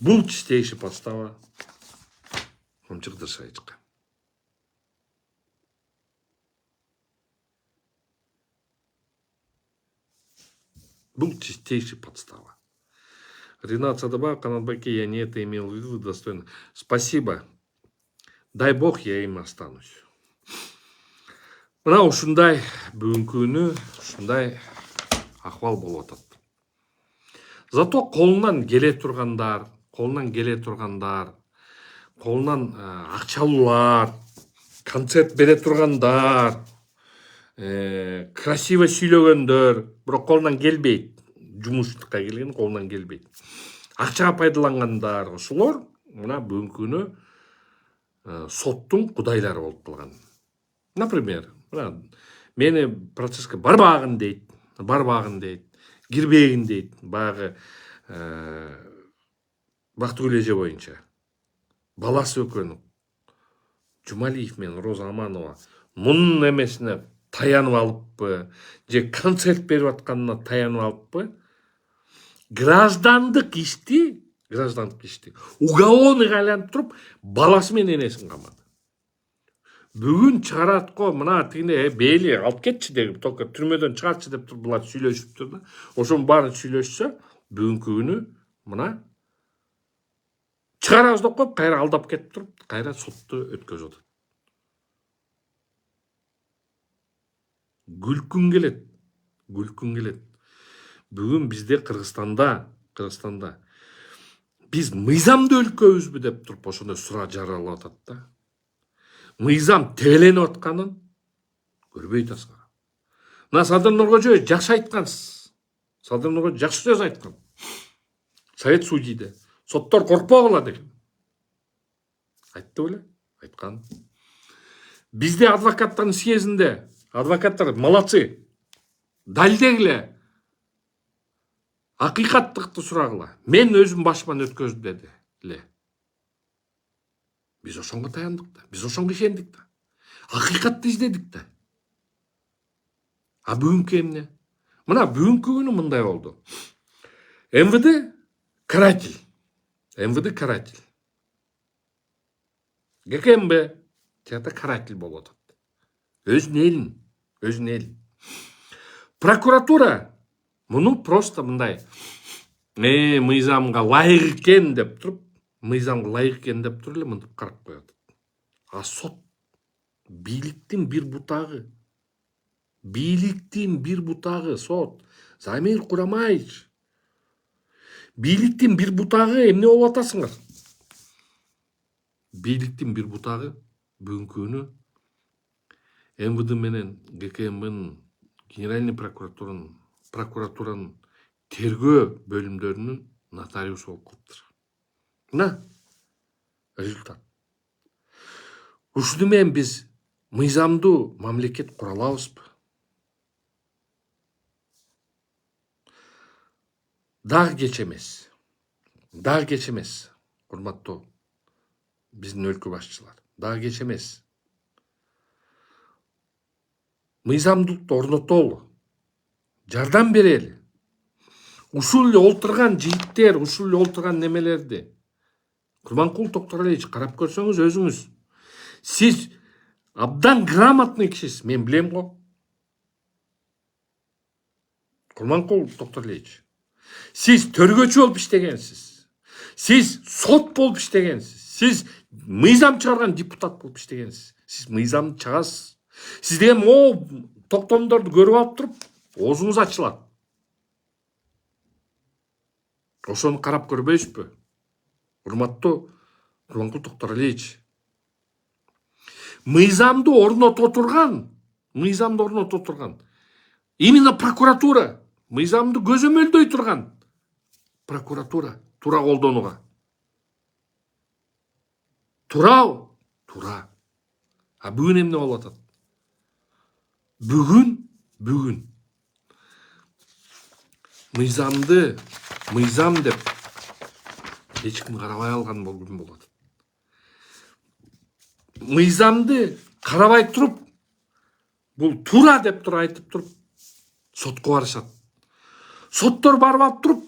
Бул чистейший подстава Камчы Кыдыршайычка. Бул чистейший подстава. Ринат Садыбаев, Канат Баке, я не это имел в виду, достойно. Спасибо. Дай бог, я им останусь. Мына ушундай бүгүнкү күнү ушундай акыбал болуп атат. Зато колунан келе тургандар, колунан акчалуулар, концерт бере тургандар, красиво сүйлөгөндөр, бирок колунан келбейт. Жумуштукка келген колунан келбейт. Акчага пайдалангандар, ошолор мына бүгүнкү күнү соттун кудайлары болуп калган. Например, мени процесске барбагын дейт, кирбегин дейт, баягы Бактыгүл эже боюнча. Баласы экөөнү Жумалиев менен Роза Аманова мунун эмесине таянып алыппы, же концерт берип атканына таянып алыппы. Граждандык ишти граждандык ишти. Уголовныйга айланып туруп, баласы менен энесин камады. Бүгүн чыгарат го, мына тигине бейли алып кетчи деп, только түрмөдөн чыгарчы деп туруп булар сүйлөшүптүр да. Ошонун баарын сүйлөшсө, бүгүнкү күнү мына чыгарабыз деп коюп, кайра алдап кетип туруп, кайра сотту өткөзүп атат. Күлкүң келет. Бүгүн бизде Кыргызстанда биз мыйзамдуу өлкөбүзбү деп туруп ошондой сураа жаралып атат да. Мыйзам тебеленип атканын көрбөй атасыңар. Мына Садыр Нуркожоев жакшы айткансыз. Садыр Нуркожоев жакшы сөз айткан. Совет судьиде соттор коркпогула деген. Айтты беле? Айткан. Бизде адвокаттардын съездинде адвокаттар молодцы. Далилдегиле. Акыйкаттыкты сурагыла. Мен өзүм башыман өткөздүм деди эле. Биз ошонго таяндык да. Биз ошонго ишендик да. Акыйкатты издедик да. А бүгүнкү эмне? Мына бүгүнкү күнү мындай болду. МВД каратель. ГКМБ тиякта каратель болуп атат. Өзүнүн элин. Прокуратура муну просто мындай мыйзамга ылайык экен деп туруп эле мынтип карап коет. А сот бийликтин бир бутагы сот. Замир Курамаевич. Бийликтин бир бутагы эмне болуп атасыңар? Бийликтин бир бутагы бүгүнкү күнү МВД менен ГКМБнын Генеральный прокуратуранын тергөө бөлүмдөрүнүн нотариусу болуп калыптыр. Мына результат. Ушуну менен биз мыйзамдуу мамлекет кура алабызбы? Дагы кеч эмес. Урматтуу биздин өлкө башчылар. Дагы кеч эмес. Мыйзамдуулукту орнотолу. Жардам берели. Ушул эле олтурган жигиттер, ушул эле олтурган немелерди Курманкул Токторалиевич карап көрсөңүз өзүңүз. Сиз абдан грамотный кишисиз, мен билем го. Курманкул Токторалиевич. Сиз төргөчү болуп иштегенсиз. Сиз сот болуп иштегенсиз. Сиз мыйзам чыгарган депутат болуп иштегенсиз. Сиз мыйзамды чыгасыз. Сиз деген могу токтомдорду көрүп алып туруп, оозуңуз ачылат. Ошону карап көрбөйсүзбү? Урматтуу Курманкул Токторалиевич. Мыйзамды орното турган. Именно прокуратура. Мыйзамды көзөмөлдөй турган. Прокуратура. Тура колдонууга. Тура. А бүгүн эмне болуп атат? Бүгүн мыйзам деп эч ким карабай алган күн болуп атат. Мыйзамды карабай туруп, бул тура деп туруп айтып туруп, сотко барышат. Соттор барып алып туруп,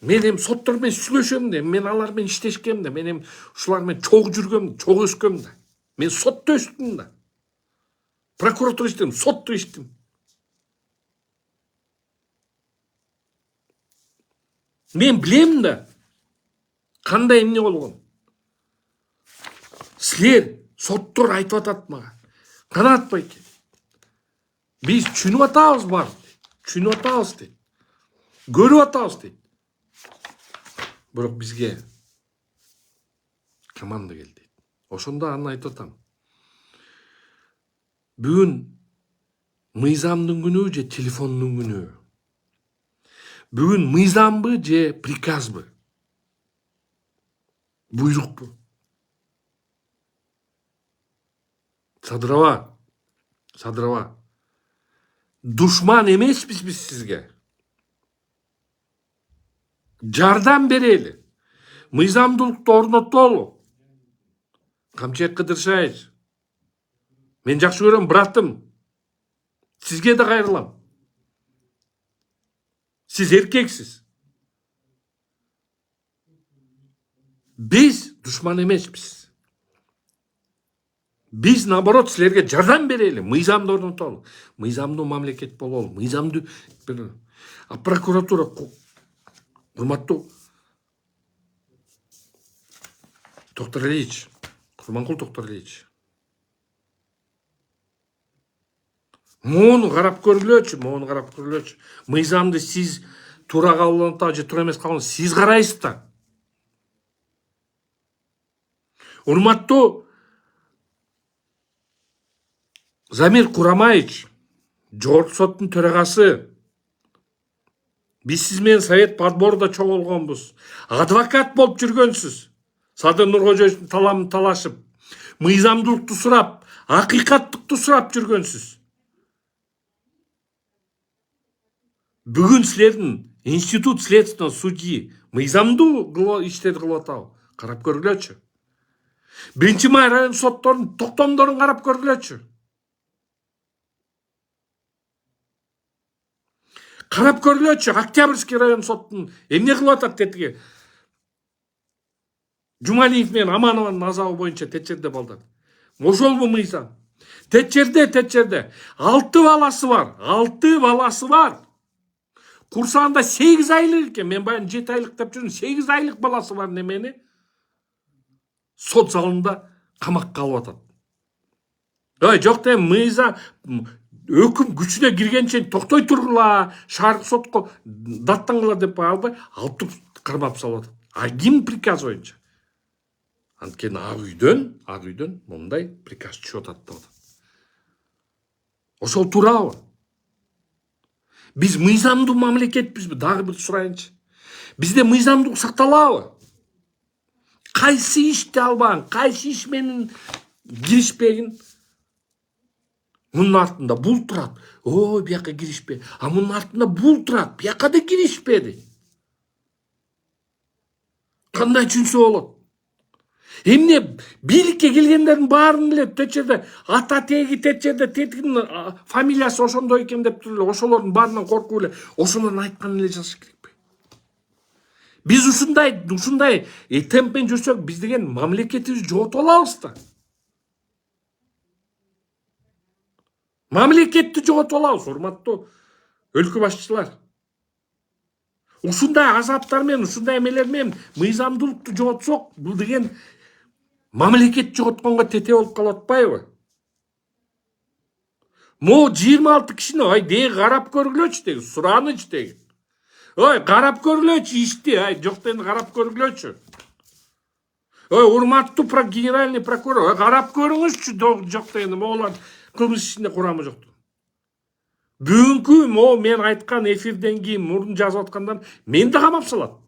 мен эми соттор менен сүйлөшөм да, мен алар менен иштешкем да, мен эми ушулар менен чогуу жүргөм, чогуу өскөм да. Мен сотто өстүм да. Прокуратура иштедим, сотто иштедим. Мен билем да кандай эмне болгон. Силер соттор айтып атат мага. Канат байке. Биз түшүнүп атабыз бар. Түшүнүп атабыз дейт. Көрүп атабыз дейт. Бирок бизге команда келди дейт. Ошондо аны айтып атам. Бүгүн мыйзамдын күнү же телефондун күнү? Бүгүн мыйзамбы же приказбы? Буйрукпу? Садырова. Душман эмеспиз биз сизге. Жардам берели. Мыйзамдуулукту орнотолу. Камчек Кыдыршаевич. Мен жакшы көрөм, братым. Сизге да кайрылам. Сиз эркексиз. Биз душман эмеспиз. Биз наоборот силерге жардам берели, мыйзамды орнотолу, мыйзамдуу мамлекет бололу, мыйзамдуу. А прокуратура, урматтуу Токтор Ильич, Курманкул Токтор Ильич, моуну карап көргүлөчү. Мыйзамды сиз туура кабыл атабы же туура эмес кабыл сиз карайсыз да. Урматтуу Замир Курамаевич, жогорку соттун төрагасы, биз сиз менен совет подборунда чогулгонбуз. Адвокат болуп жүргөнсүз. Садыр Нуркожоевичтин таламын талашып, мыйзамдуулукту сурап, акыйкаттыкты сурап жүргөнсүз. Бүгүн силердин институт следственного судьи мыйзамдуу иштерди кылып атабы? Карап көргүлөчү. 1-Май район сотторунун токтомдорун карап көргүлөчү. Карап көргүлөчү. Октябрьский район соттун эмне кылып атат тетиги? Жумалиев менен Аманованын азабы боюнча течерде балдар. Ошолбу мыйзам? Течерде 6 баласы бар. Курсагында 8 айлык экен. Мен баягы 7 айлык деп жүрдүм. 8 айлык баласы бар немени сот залында камакка алып атат. Жок дейм, мыйзам өкүм күчүнө киргенче токтой тургула, шааркы сотко даттангыла деп албай, алып туруп кармап салып атат. А ким приказ боюнча? Анткени ак үйдөн мындай приказ түшүп атат деп атат. Ошол туурабы? Биз мыйзамдуу мамлекетпизби? Дагы бир сурайынчы. Бизде мыйзамдуулук сакталабы? Кайсы ишти албаган, кайсы иш менен киришпегин? Мунун артында бул турат. Бияка киришпе. А мунун артында бул турат. Бияка да киришпеди. Кандай түшүнсө болот? Эмне бийликке келгендердин баарын эле течерде ата теги течерде тетигин фамилиясы ошондой экен деп туруп эле ошолордун баарынан коркуп эле ошолордун айтканын эле жазыш керекпи? Биз ушундай темпмен жүрсөк, биз деген мамлекетибизди жоготуп алабыз да. Мамлекетти жоготуп алабыз, урматтуу өлкө башчылар. Ушундай азаптар менен, ушундай эмелер менен мыйзамдуулукту жоготсок, бул деген мамлекет жоготконго тете болуп калып атпайбы? Могу 26 кишини деги карап көргүлөчү деги, сураныч деги. Карап көргүлөчү ишти, жок дегенде карап көргүлөчү. Урматтуу генеральный прокурор, карап көрүңүзчү, жок дегенде моулар кылмыш ишинде курамы жокту. Бүгүнкү могу мен айткан эфирден кийин мурун жазып аткандар мени да камап салат.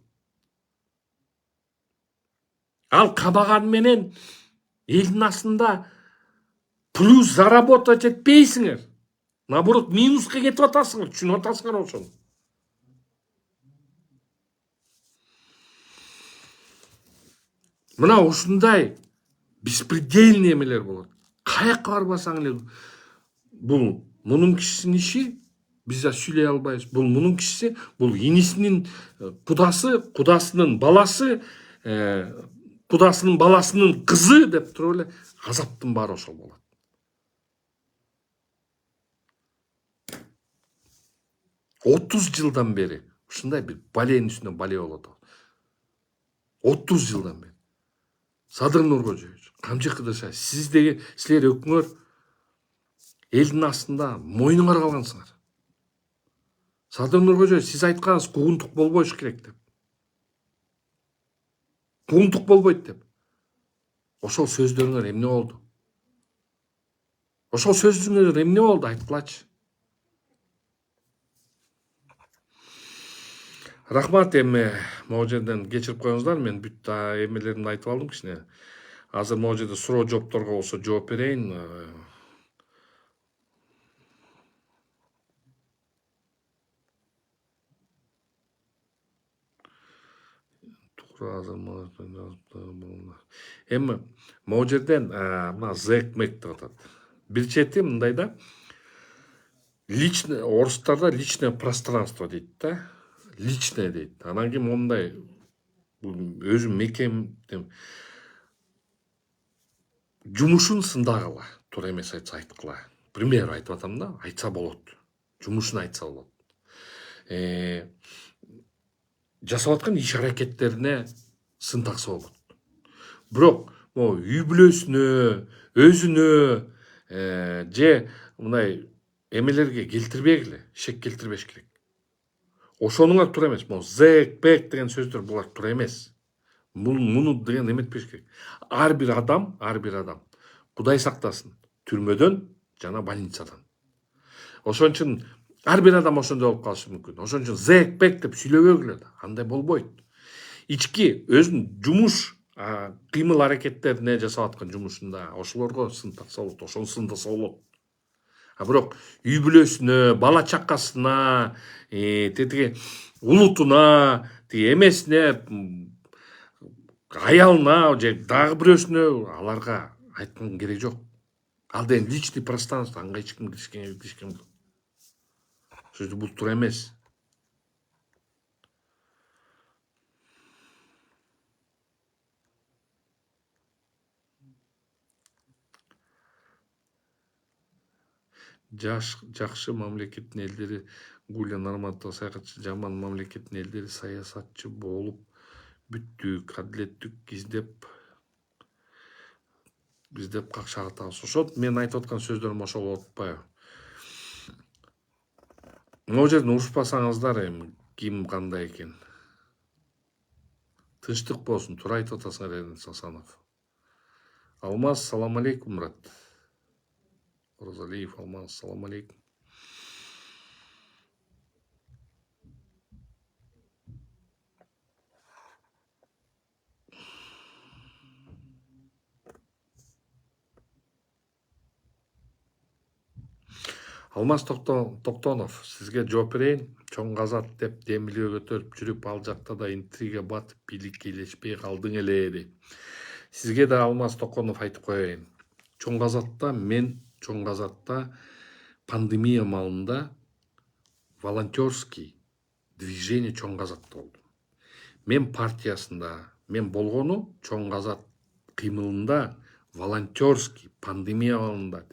Ал кабаган менен элдин астында плюс заработать этпейсиңер. Наоборот, минуска кетип атасыңар, түшүнүп атасыңар ошону. Мына ушундай беспредельный эмелер болот. Каяка барбасаң эле бул мунун кишисинин иши, биз да сүйлөй албайбыз. Бул мунун кишиси, бул инисинин кудасы, кудасынын баласы, кудасынын баласынын кызы деп туруп эле азаптын баары ошол болот. Отуз жылдан бери ушундай бир баленин үстүнө бале болот. 30 жылдан бери. Садыр Нуркожоевич, Камчы Кыдыршаев, силер өкмөр элдин астында мойнуңар калгансыңар. Садыр Нуркожоевич, сиз айтканыңыз куугунтук болбош керек деп. Куугунтук болбойт деп. Ошол сөздөрүңөр эмне болду? Айткылачы. Рахмат, эми могу жерден кечирип коюңуздар, мен бүт эмелеримди айтып алдым кичине. Азыр могу жерде суроо жоопторго болсо жооп берейин. Эми могу жерден мына зэкмек деп атат. Бир чети мындай да, личное, орустарда личное пространство дейт да. Личное дейт. Анан кийин мондай өзүм жумушун сындагыла, туура эмес айтса айткыла. Пример айтып атам да, айтса болот. Жумушун айтса болот. Жасап аткан иш аракеттерине сын такса болот. Бирок могу үй бүлөсүнө, өзүнө же мындай эмелерге келтирбегиле, шек келтирбеш керек. Ошонуңар туура эмес. Могу зек, бек деген сөздөр булар туура эмес. Муну деген эметпеш керек. Ар бир адам, Кудай сактасын, түрмөдөн жана больницадан. Ошон үчүн ар бир адам ошондой болуп калышы мүмкүн. Ошон үчүн зек, бек деп сүйлөбөгүлө да. Андай болбойт. Ички өзүнүн жумуш кыймыл аракеттерине жасап аткан жумушунда ошолорго сын такса болот, ошону сындаса болот. Бирок үй бүлөсүнө, бала чакасына, тетиги улутуна, тиги эмесине, аялына же дагы бирөөсүнө аларга айткан кереги жок. Ал деген личный пространство, анга эч ким киришкен жок. Сөзү бул туура эмес. Жакшы мамлекеттин элдери Гуля Нурматова саякатчы, жаман мамлекеттин элдери саясатчы болуп бүттүк, адилеттик издеп какшага атабыз. Ошол мен айтып аткан сөздөрүм ошол болуп атпайбы? Могу жерден урушпасаңыздар, эми ким кандай экен. Тынчтык болсун, туура айтып атасыңар Эрден Сасанов. Алмаз, салам алейкум, брат. Оразалиев Алмаз, салам алейкум. Алмаз Токтонов, сизге жооп берейин. Чоң Казат деп демилге көтөрүп жүрүп, ал жакта да интрига батып, бийликке илешпей калдың эле дейт. Сизге да Алмаз Токтонов айтып коеюн. Чоң Казатта пандемия маалында волонтерский движение Чоң Казатта болду. Мен партиясында, мен болгону Чоң Казат кыймылында волонтерский пандемия маалында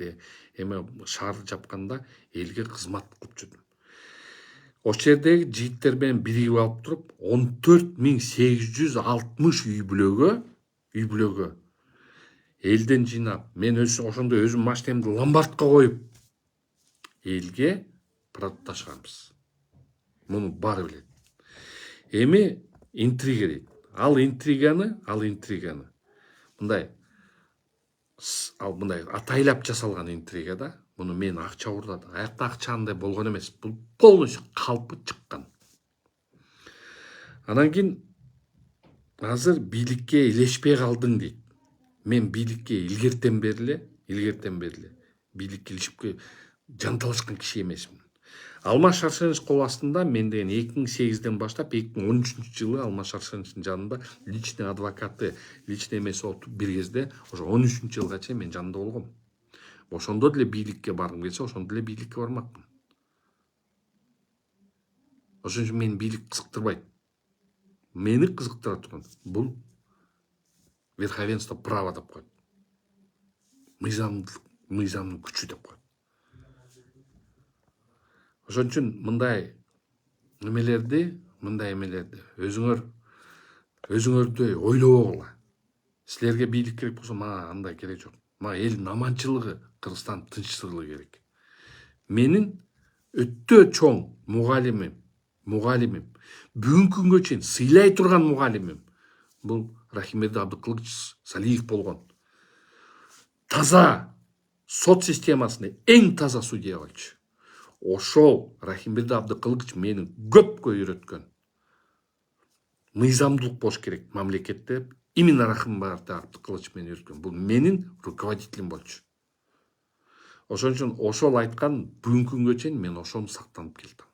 эме шаарды жапканда элге кызмат кылып жүрдүм. Ошол жердеги жигиттер менен биригип алып туруп 14.860 үй бүлөгө элден жыйнап, мен ошондо өзүм машинемди ломбардка коюп элге продукт ташыганбыз. Муну баары билет. Эми интрига дейт. Ал интриганы мындай атайлап жасалган интрига да. Муну мен акча уурдады. Аякта акча андай болгон эмес. Бул полностью калпы чыккан. Анан кийин азыр бийликке илешпей калдың дейт. Мен бийликке илгертен бериле бийликке илишипке жанталашкан киши эмесмин. Алмаз Шаршенович кол астында мен деген 2008-ден баштап 2013-жылы Алмаз Шаршеновичтин жанында личный адвокаты, личный эмеси болуп бир кезде ошо 13-жылга чейин мен жанында болгом. Ошондо деле бийликке баргым келсе, ошондо деле бийликке бармакмын. Ошон үчүн мени бийлик кызыктырбайт. Мени кызыктыра турган бул верховенство права деп коет. Мыйзамдын күчү деп коет. Ошон үчүн мындай эмелерди өзүңөрдөй ойлобогула. Силерге бийлик керек болсо, мага андай керек жок. Мага элдин аманчылыгы, Кыргызстандын тынччылыгы керек. Менин өтө чоң мугалимим, бүгүнкү күнгө чейин сыйлай турган мугалимим бул Рахимберди Абдыкылыч Салиев болгон. Таза сот системасында эң таза судья болчу. Ошол Рахимберди Абдыкылыч мени көпкө үйрөткөн. Мыйзамдуулук болуш керек мамлекетте. Именно Рахимберди Абдыкылыч мени үйрөткөн. Бул менин руководителим болчу. Ошон үчүн ошол айткан бүгүнкү күнгө чейин мен ошону сактанып келдим.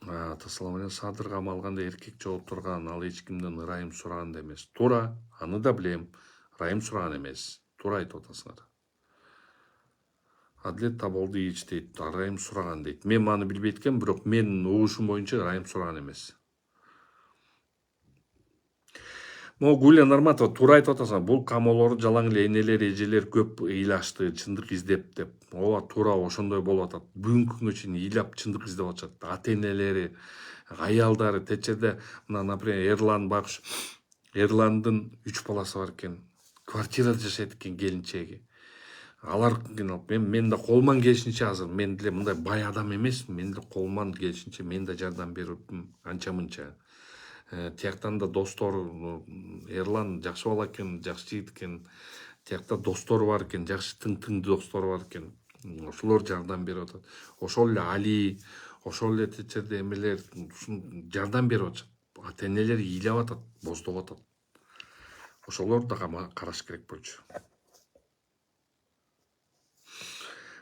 Ассалам алейкум. Садыр камалганда эркек жооп турган, ал эч кимден ырайым сураган эмес. Туура, аны да билем. Ырайым сураган эмес. Туура айтып атасыңар. Адилет Табалдиевич дейт, ырайым сураган дейт. Мен маны билбейт экенмин, бирок менин угушум боюнча ырайым сураган эмес. Могу Гулия Нарматова туура айтып атасың. Бул камоолорду жалаң эле энелер, эжелер көп ыйлашты, чындык издеп деп. Ооба туура ошондой болуп атат. Бүгүнкү күнгө чейин ыйлап чындык издеп атышат. Ата энелери, аялдары, течеде мына, например, Эрлан Бакыш. Эрландын 3 баласы бар экен. Квартирада жашайт экен келинчеги. Алар мен да колуман келишинче азыр мен деле мындай бай адам эмесмин, мен деле колуман келишинче мен да жардам бериптим анча мынча. Тияктан да достор, Эрлан жакшы бала экен, жакшы жигит экен. Тиякта достор бар экен, жакшы тың достор бар экен. Ошолор жардам берип атат. Ошол эле Али, ошол эле течерде эмелер жардам берип атышат. Ата энелер ыйлап атат, боздоп атат. Ошолорду да караш керек болчу.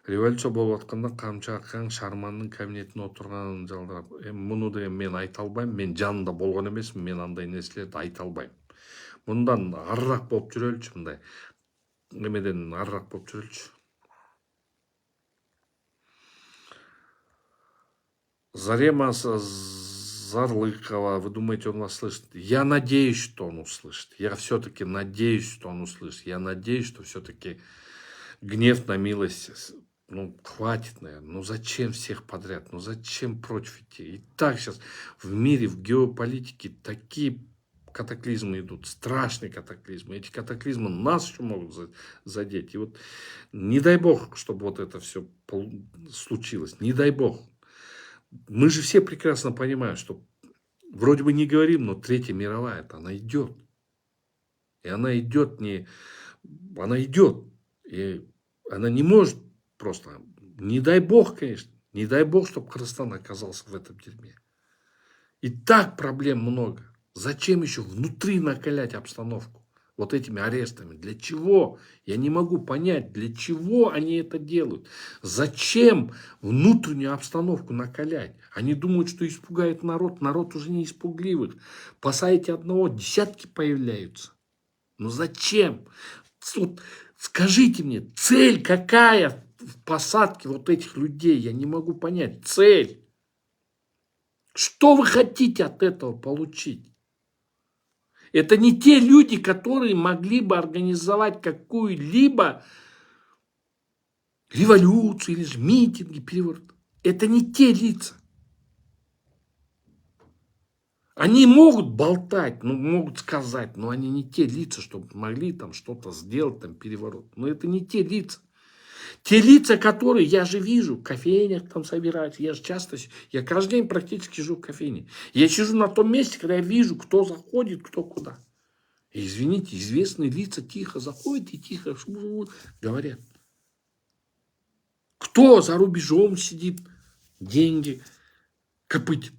Революция болуп атканда камчы акаң Шармандын кабинетине отурганын жалдап. Муну да мен айта албайм, мен жанында болгон эмесмин, мен андай нерселерди айта албайм. Мындан арыраак болуп жүрөлүчү, мындай эмеден арыраак болуп жүрөлүчү. Зарема Зарлыкова, вы думаете, он вас слышит? Я надеюсь, что он услышит. Я все-таки надеюсь, что он услышит. Я надеюсь, что все-таки гнев на милость, хватит, наверное. Зачем всех подряд? Зачем против идти? И так сейчас в мире, в геополитике такие катаклизмы идут, страшные катаклизмы. Эти катаклизмы нас еще могут задеть. И вот не дай бог, чтобы вот это все случилось. Не дай бог. Мы же все прекрасно понимаем, что вроде бы не говорим, но Третья мировая, она идет. И она идет не... Она идет. И она не может просто... Не дай бог, конечно. Не дай бог, чтобы Кыргызстан оказался в этом дерьме. И так проблем много. Зачем еще внутри накалять обстановку? Вот этими арестами. Для чего? Я не могу понять, для чего они это делают. Зачем внутреннюю обстановку накалять? Они думают, что испугают народ. Народ уже не испугливых. Посадите одного, десятки появляются. Зачем? Вот скажите мне, цель какая в посадке вот этих людей? Я не могу понять. Цель. Что вы хотите от этого получить? Это не те люди, которые могли бы организовать какую-либо революцию или же митинги, переворот. Это не те лица. Они могут болтать, могут сказать, но они не те лица, чтобы могли там что-то сделать, там переворот. Но это не те лица. Те лица, которые я же вижу, в кофейнях там собираются. Я каждый день практически живу в кофейне. Я сижу на том месте, когда я вижу, кто заходит, кто куда. И, извините, известные лица тихо заходят и тихо говорят. Кто за рубежом сидит, деньги копытит.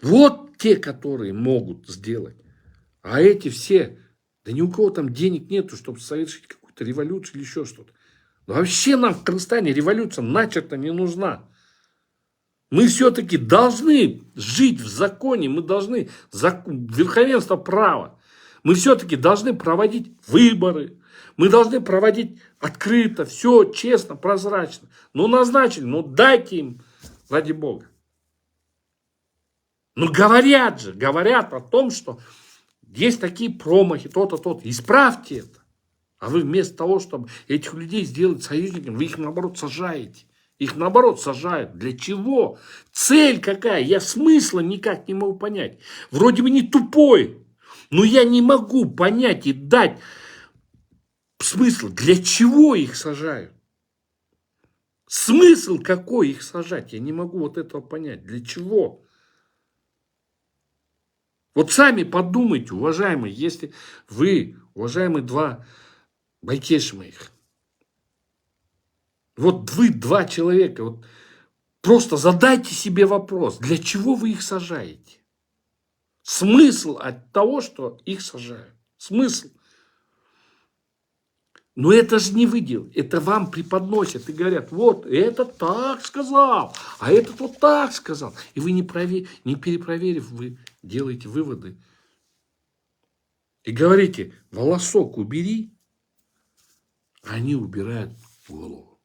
Вот те, которые могут сделать. А эти все, да ни у кого там денег нету, чтобы совершить какую-то революцию или еще что-то. Вообще нам в Кыргызстане революция начерта не нужна. Мы все-таки должны жить в законе, мы должны верховенство права. Мы все-таки должны проводить выборы, мы должны проводить открыто, все честно, прозрачно. Назначили, дайте им, ради Бога. Говорят о том, что есть такие промахи, то-то, то-то. Исправьте это. А вы вместо того, чтобы этих людей сделать союзниками, вы их наоборот сажаете. Их наоборот сажают. Для чего? Цель какая? Я смысла никак не могу понять. Вроде бы не тупой, но я не могу понять и дать смысл. Для чего их сажают? Смысл какой их сажать? Я не могу вот этого понять. Для чего? Вот сами подумайте, уважаемые, если вы, уважаемые два байкеши моих, вот вы два человека, просто задайте себе вопрос, для чего вы их сажаете? Смысл от того, что их сажают. Смысл. Но это же не вы делаете, это вам преподносят и говорят, вот этот так сказал, а этот вот так сказал. И вы не перепроверив, вы делаете выводы. И говорите, волосок убери, а они убирают болобу.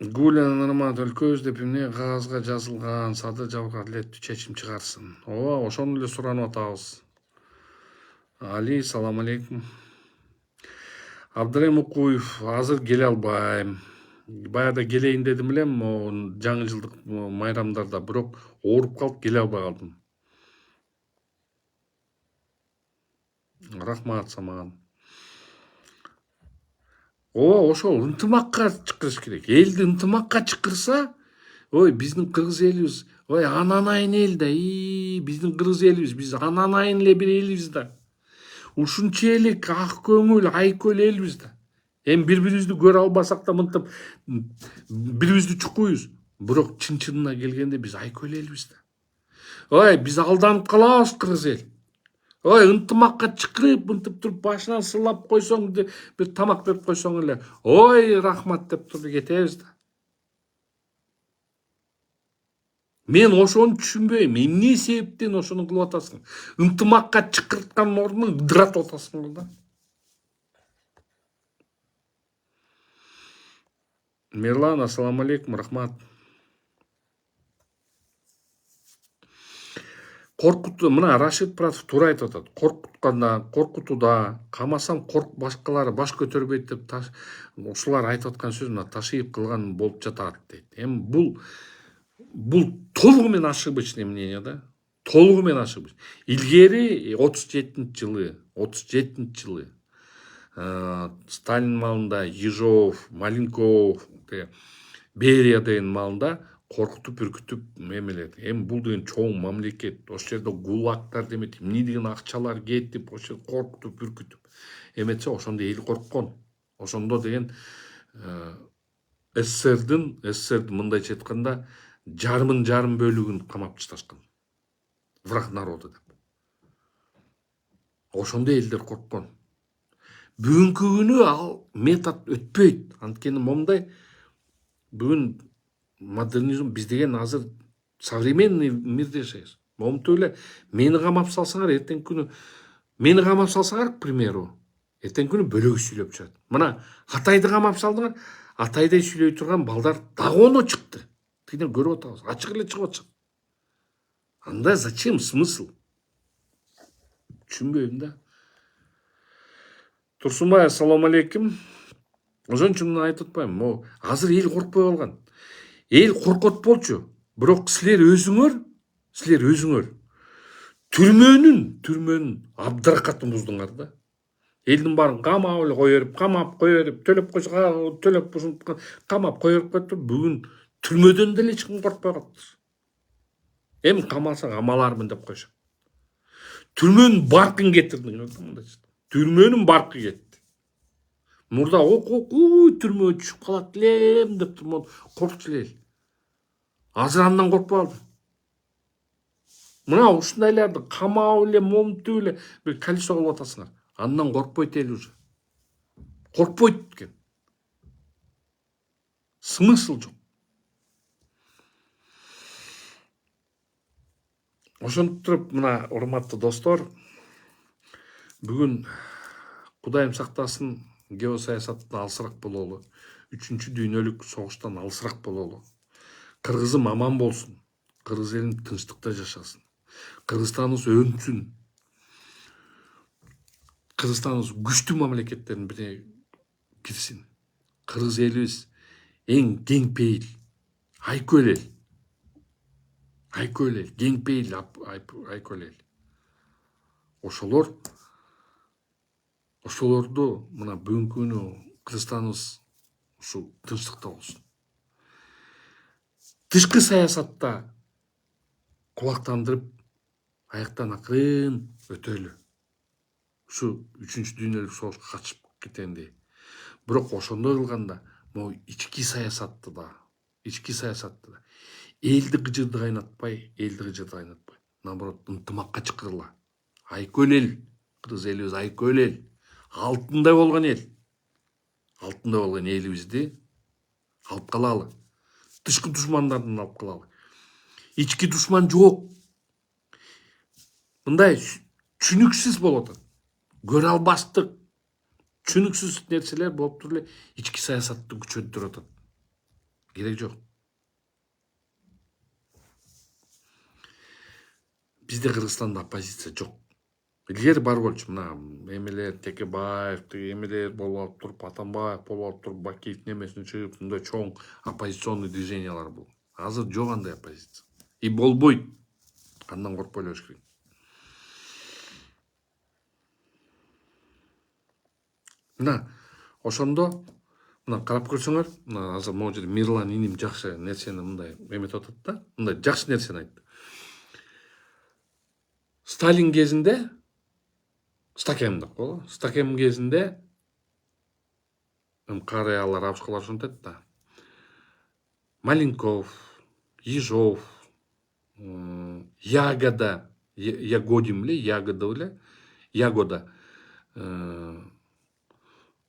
Гуля Нурмат өлкөбүз деп эмне кагазга жазылган сады жабык адилеттүү чечим чыгарсын. Ооба, ошону эле суранып атабыз. Али, салам алейкум. Абдырайым Укуев, азыр келе албайм. Баягыда келейин дедим элем, жаңы жылдык майрамдарда, бирок ооруп калып келе албай калдым. Рахмат самаган. Ооба, ошол ынтымакка чакырыш керек. Элди ынтымакка чакырса, ой, биздин кыргыз элибиз, ой, ананайын эл да, биздин кыргыз элибиз, биз ананайын эле бир элибиз да. Ушунчалык ак көңүл, айкөл элбиз да. Эми бири-бирибизди көрө албасак да мынтип бирибизди чукуйбуз. Бирок чын-чынына келгенде биз айкөл элбиз да. Ой, биз алданып калабыз кыргыз эл. Ой, ынтымакка чакырып, мынтип туруп башынан сыйлап койсоң, бир тамак берип койсоң эле, ой, рахмат деп туруп кетебиз да. Мен ошону түшүнбөйм. Эмне себептен ошону кылып атасың? Ынтымакка чакырткан ордуна ыдыратып атасың да. Мирлан, ассаламу алейкум, рахмат. Коркуту, мына Рашид Пратов туура айтып атат. Коркутканда, коркутууда, камасам башкалары баш көтөрбөйт деп ушулар айтып аткан сөз мына Ташиев кылган болуп жатат дейт. Эми бул толугу менен ошибочный мнение да. Толугу менен ошибочный. Илгери 37 жылы Сталин малында Ежов, Маленков, Берия деген малында коркутуп үркүтүп эмеледи. Эми бул деген чоң мамлекет. Ошол жерде гулагтар деметип, эмне деген акчалар кетип, ошо коркутуп үркүтүп эметсе, ошондо эл корккон. Ошондо деген СССРдин мындайча айтканда жарым бөлүгүн камап ташташкан. Враг народа деп. Ошондо элдер корккон. Бүгүнкү күнү ал метод өтпөйт. Анткени момундай бүгүн модернизм биз деген азыр современный мирде жашайбыз. Момунтип эле мени камап салсаңар, эртеңки күнү мени камап салсаңар, к примеру, эртеңки күнү бөлөк сүйлөп чыгат. Мына Атайды камап салдыңар, Атайдай сүйлөй турган балдар дагы оно чыкты. Тигинен көрүп атабыз. Ачык эле чыгып атышат. Анда зачем смысл? Түшүнбөйм да. Турсунбай, ассаламу алейкум. Ошон үчүн айтып атпаймынбы, азыр эл коркпой калган. Эл коркот болчу, бирок силер өзүңөр түрмөнүн абдыракатын буздуңар да. Элдин баарын камап эле кое берип, төлөп койсо камап кое берип коюп туруп, бүгүн түрмөдөн деле эч ким коркпой калыптыр. Эми камалсаң амалармын деп койшот. Түрмөнүн баркын кетирдиң. Түрмөнүн баркы кетти. Мурда түрмөгө түшүп калат элем деп туруп коркчу эл. Азыр андан коркпой калды. Мына ушундайларды камап эле, момунтип эле бир колесо кылып атасыңар. Андан коркпойт эл уже. Коркпойт экен. Смысл жок. Ошентип туруп, мына урматтуу достор, бүгүн Кудайым сактасын, геосаясаттан алысыраак бололу, 3-дүйнөлүк согуштан алысыраак бололу. Кыргызым аман болсун. Кыргыз элин тынчтыкта жашасын. Кыргызстаныбыз өнсүн. Кыргызстаныбыз күчтүү мамлекеттердин бирине кирсин. Кыргыз элибиз эң кеңпейил, айкөл эл. Айкөл эл, кеңпейил айкөл эл. Ошолорду мына бүгүнкү күнү Кыргызстаныбыз ушу тынчтыкта болсун. Тышкы саясатта кулактандырып, аяктан акырын өтөлү. Ушу 3-дүйнөлүк согушка катышып кетенди. Бирок ошондой кылганда, могу ички саясатты да элди кыжырды кайнатпай, наоборот, ынтымакка чакырыла. Айкөл эл, Кыргыз элибиз айкөл эл, алтындай болгон эл. Алтындай болгон элибизди алып калалы. Тышкы душмандардын алып калалы. Ички душман жок. Мындай түшүнүксүз болуп атат. көрө албастык түшүнүксүз нерселер болуп туруп эле ички саясатты күчөтүп атат. Керек жок. Бизде Кыргызстанда оппозиция жок. Илгери бар болчу, мына эмелер Текебаев, эмелер болуп алып туруп, Атамбаев болуп алып туруп, Бакиевдин эмесине чыгып, мындай чоң оппозиционный движениялар болду. Азыр жок андай оппозиция. И болбойт. Андан коркпой элеш керек. Мына ошондо мына карап көрсөңөр, мына азыр могу жерде Мирлан иним жакшы нерсени мындай эметип атат да, мындай жакшы нерсени айтты. Сталин кезинде Стакем кезинде карыялар, абышкалар ошентет да. Маленков, Ежов, Ягода, Ягода,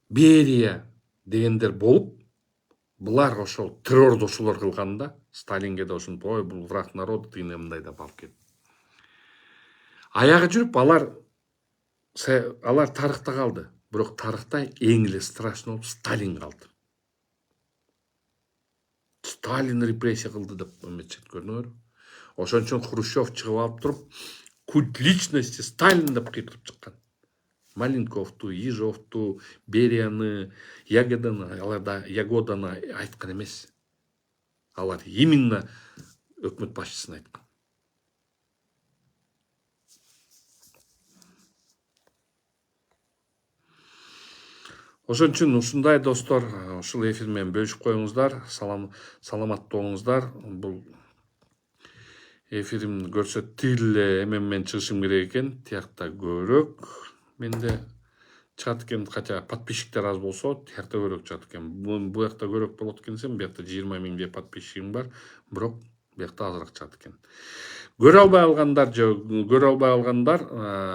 Берия дегендер болуп, булар ошол террордошулар кылган да. Сталинге да ошентип, ой, бул враг народа деген мындай да алып келип. Аягы жүрүп алар тарыхта калды. Бирок тарыхта эң эле страшный болуп Сталин калды. Сталин репрессия кылды деп эметишет, көрдүңөрбү? Ошон үчүн Хрущев чыгып алып туруп, культ личности Сталин деп кыйкырып чыккан. Маленковту, Ежовту, Берияны, Ягоданы айткан эмес. Алар именно өкмөт башчысын айткан. Ошон үчүн ушундай достор, ушул эфир менен бөлүшүп коюңуздар, саламат болуңуздар. Бул эфиримди көрсө тил эмеммен чыгышым керек экен, тиякта көбүрөөк менде чыгат экен, хотя подписчиктер аз болсо, тиякта көбүрөөк чыгат экен. Бул жакта көбүрөөк болот экен десем, бу жакта 20 миңдей подписчигим бар, бирок бу жакта азыраак чыгат экен. Көрө албай алгандар,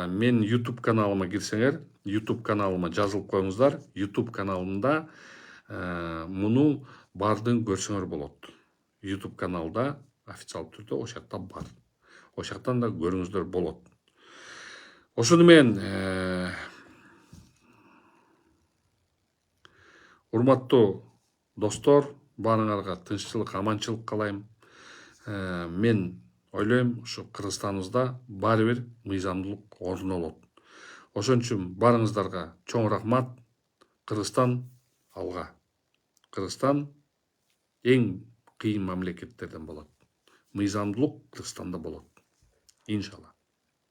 мен YouTube каналыма кирсеңер, YouTube каналыма жазылып коюңуздар. YouTube каналымда муну баардыгын көрсөңөр болот. YouTube каналда официалдуу түрдө ошол жакта бар. Ошол жактан да көрүңүздөр болот. Ошону менен урматтуу достор, баарыңарга тынччылык, аманчылык каалайм. Мен ойлойм, ушу Кыргызстаныбызда баары бир мыйзамдуулук орун алат. Ошон үчүн баарыңыздарга чоң рахмат. Кыргызстан алга. Кыргызстан эң кыйын мамлекеттерден болот. Мыйзамдуулук Кыргызстанда болот. Иншалла.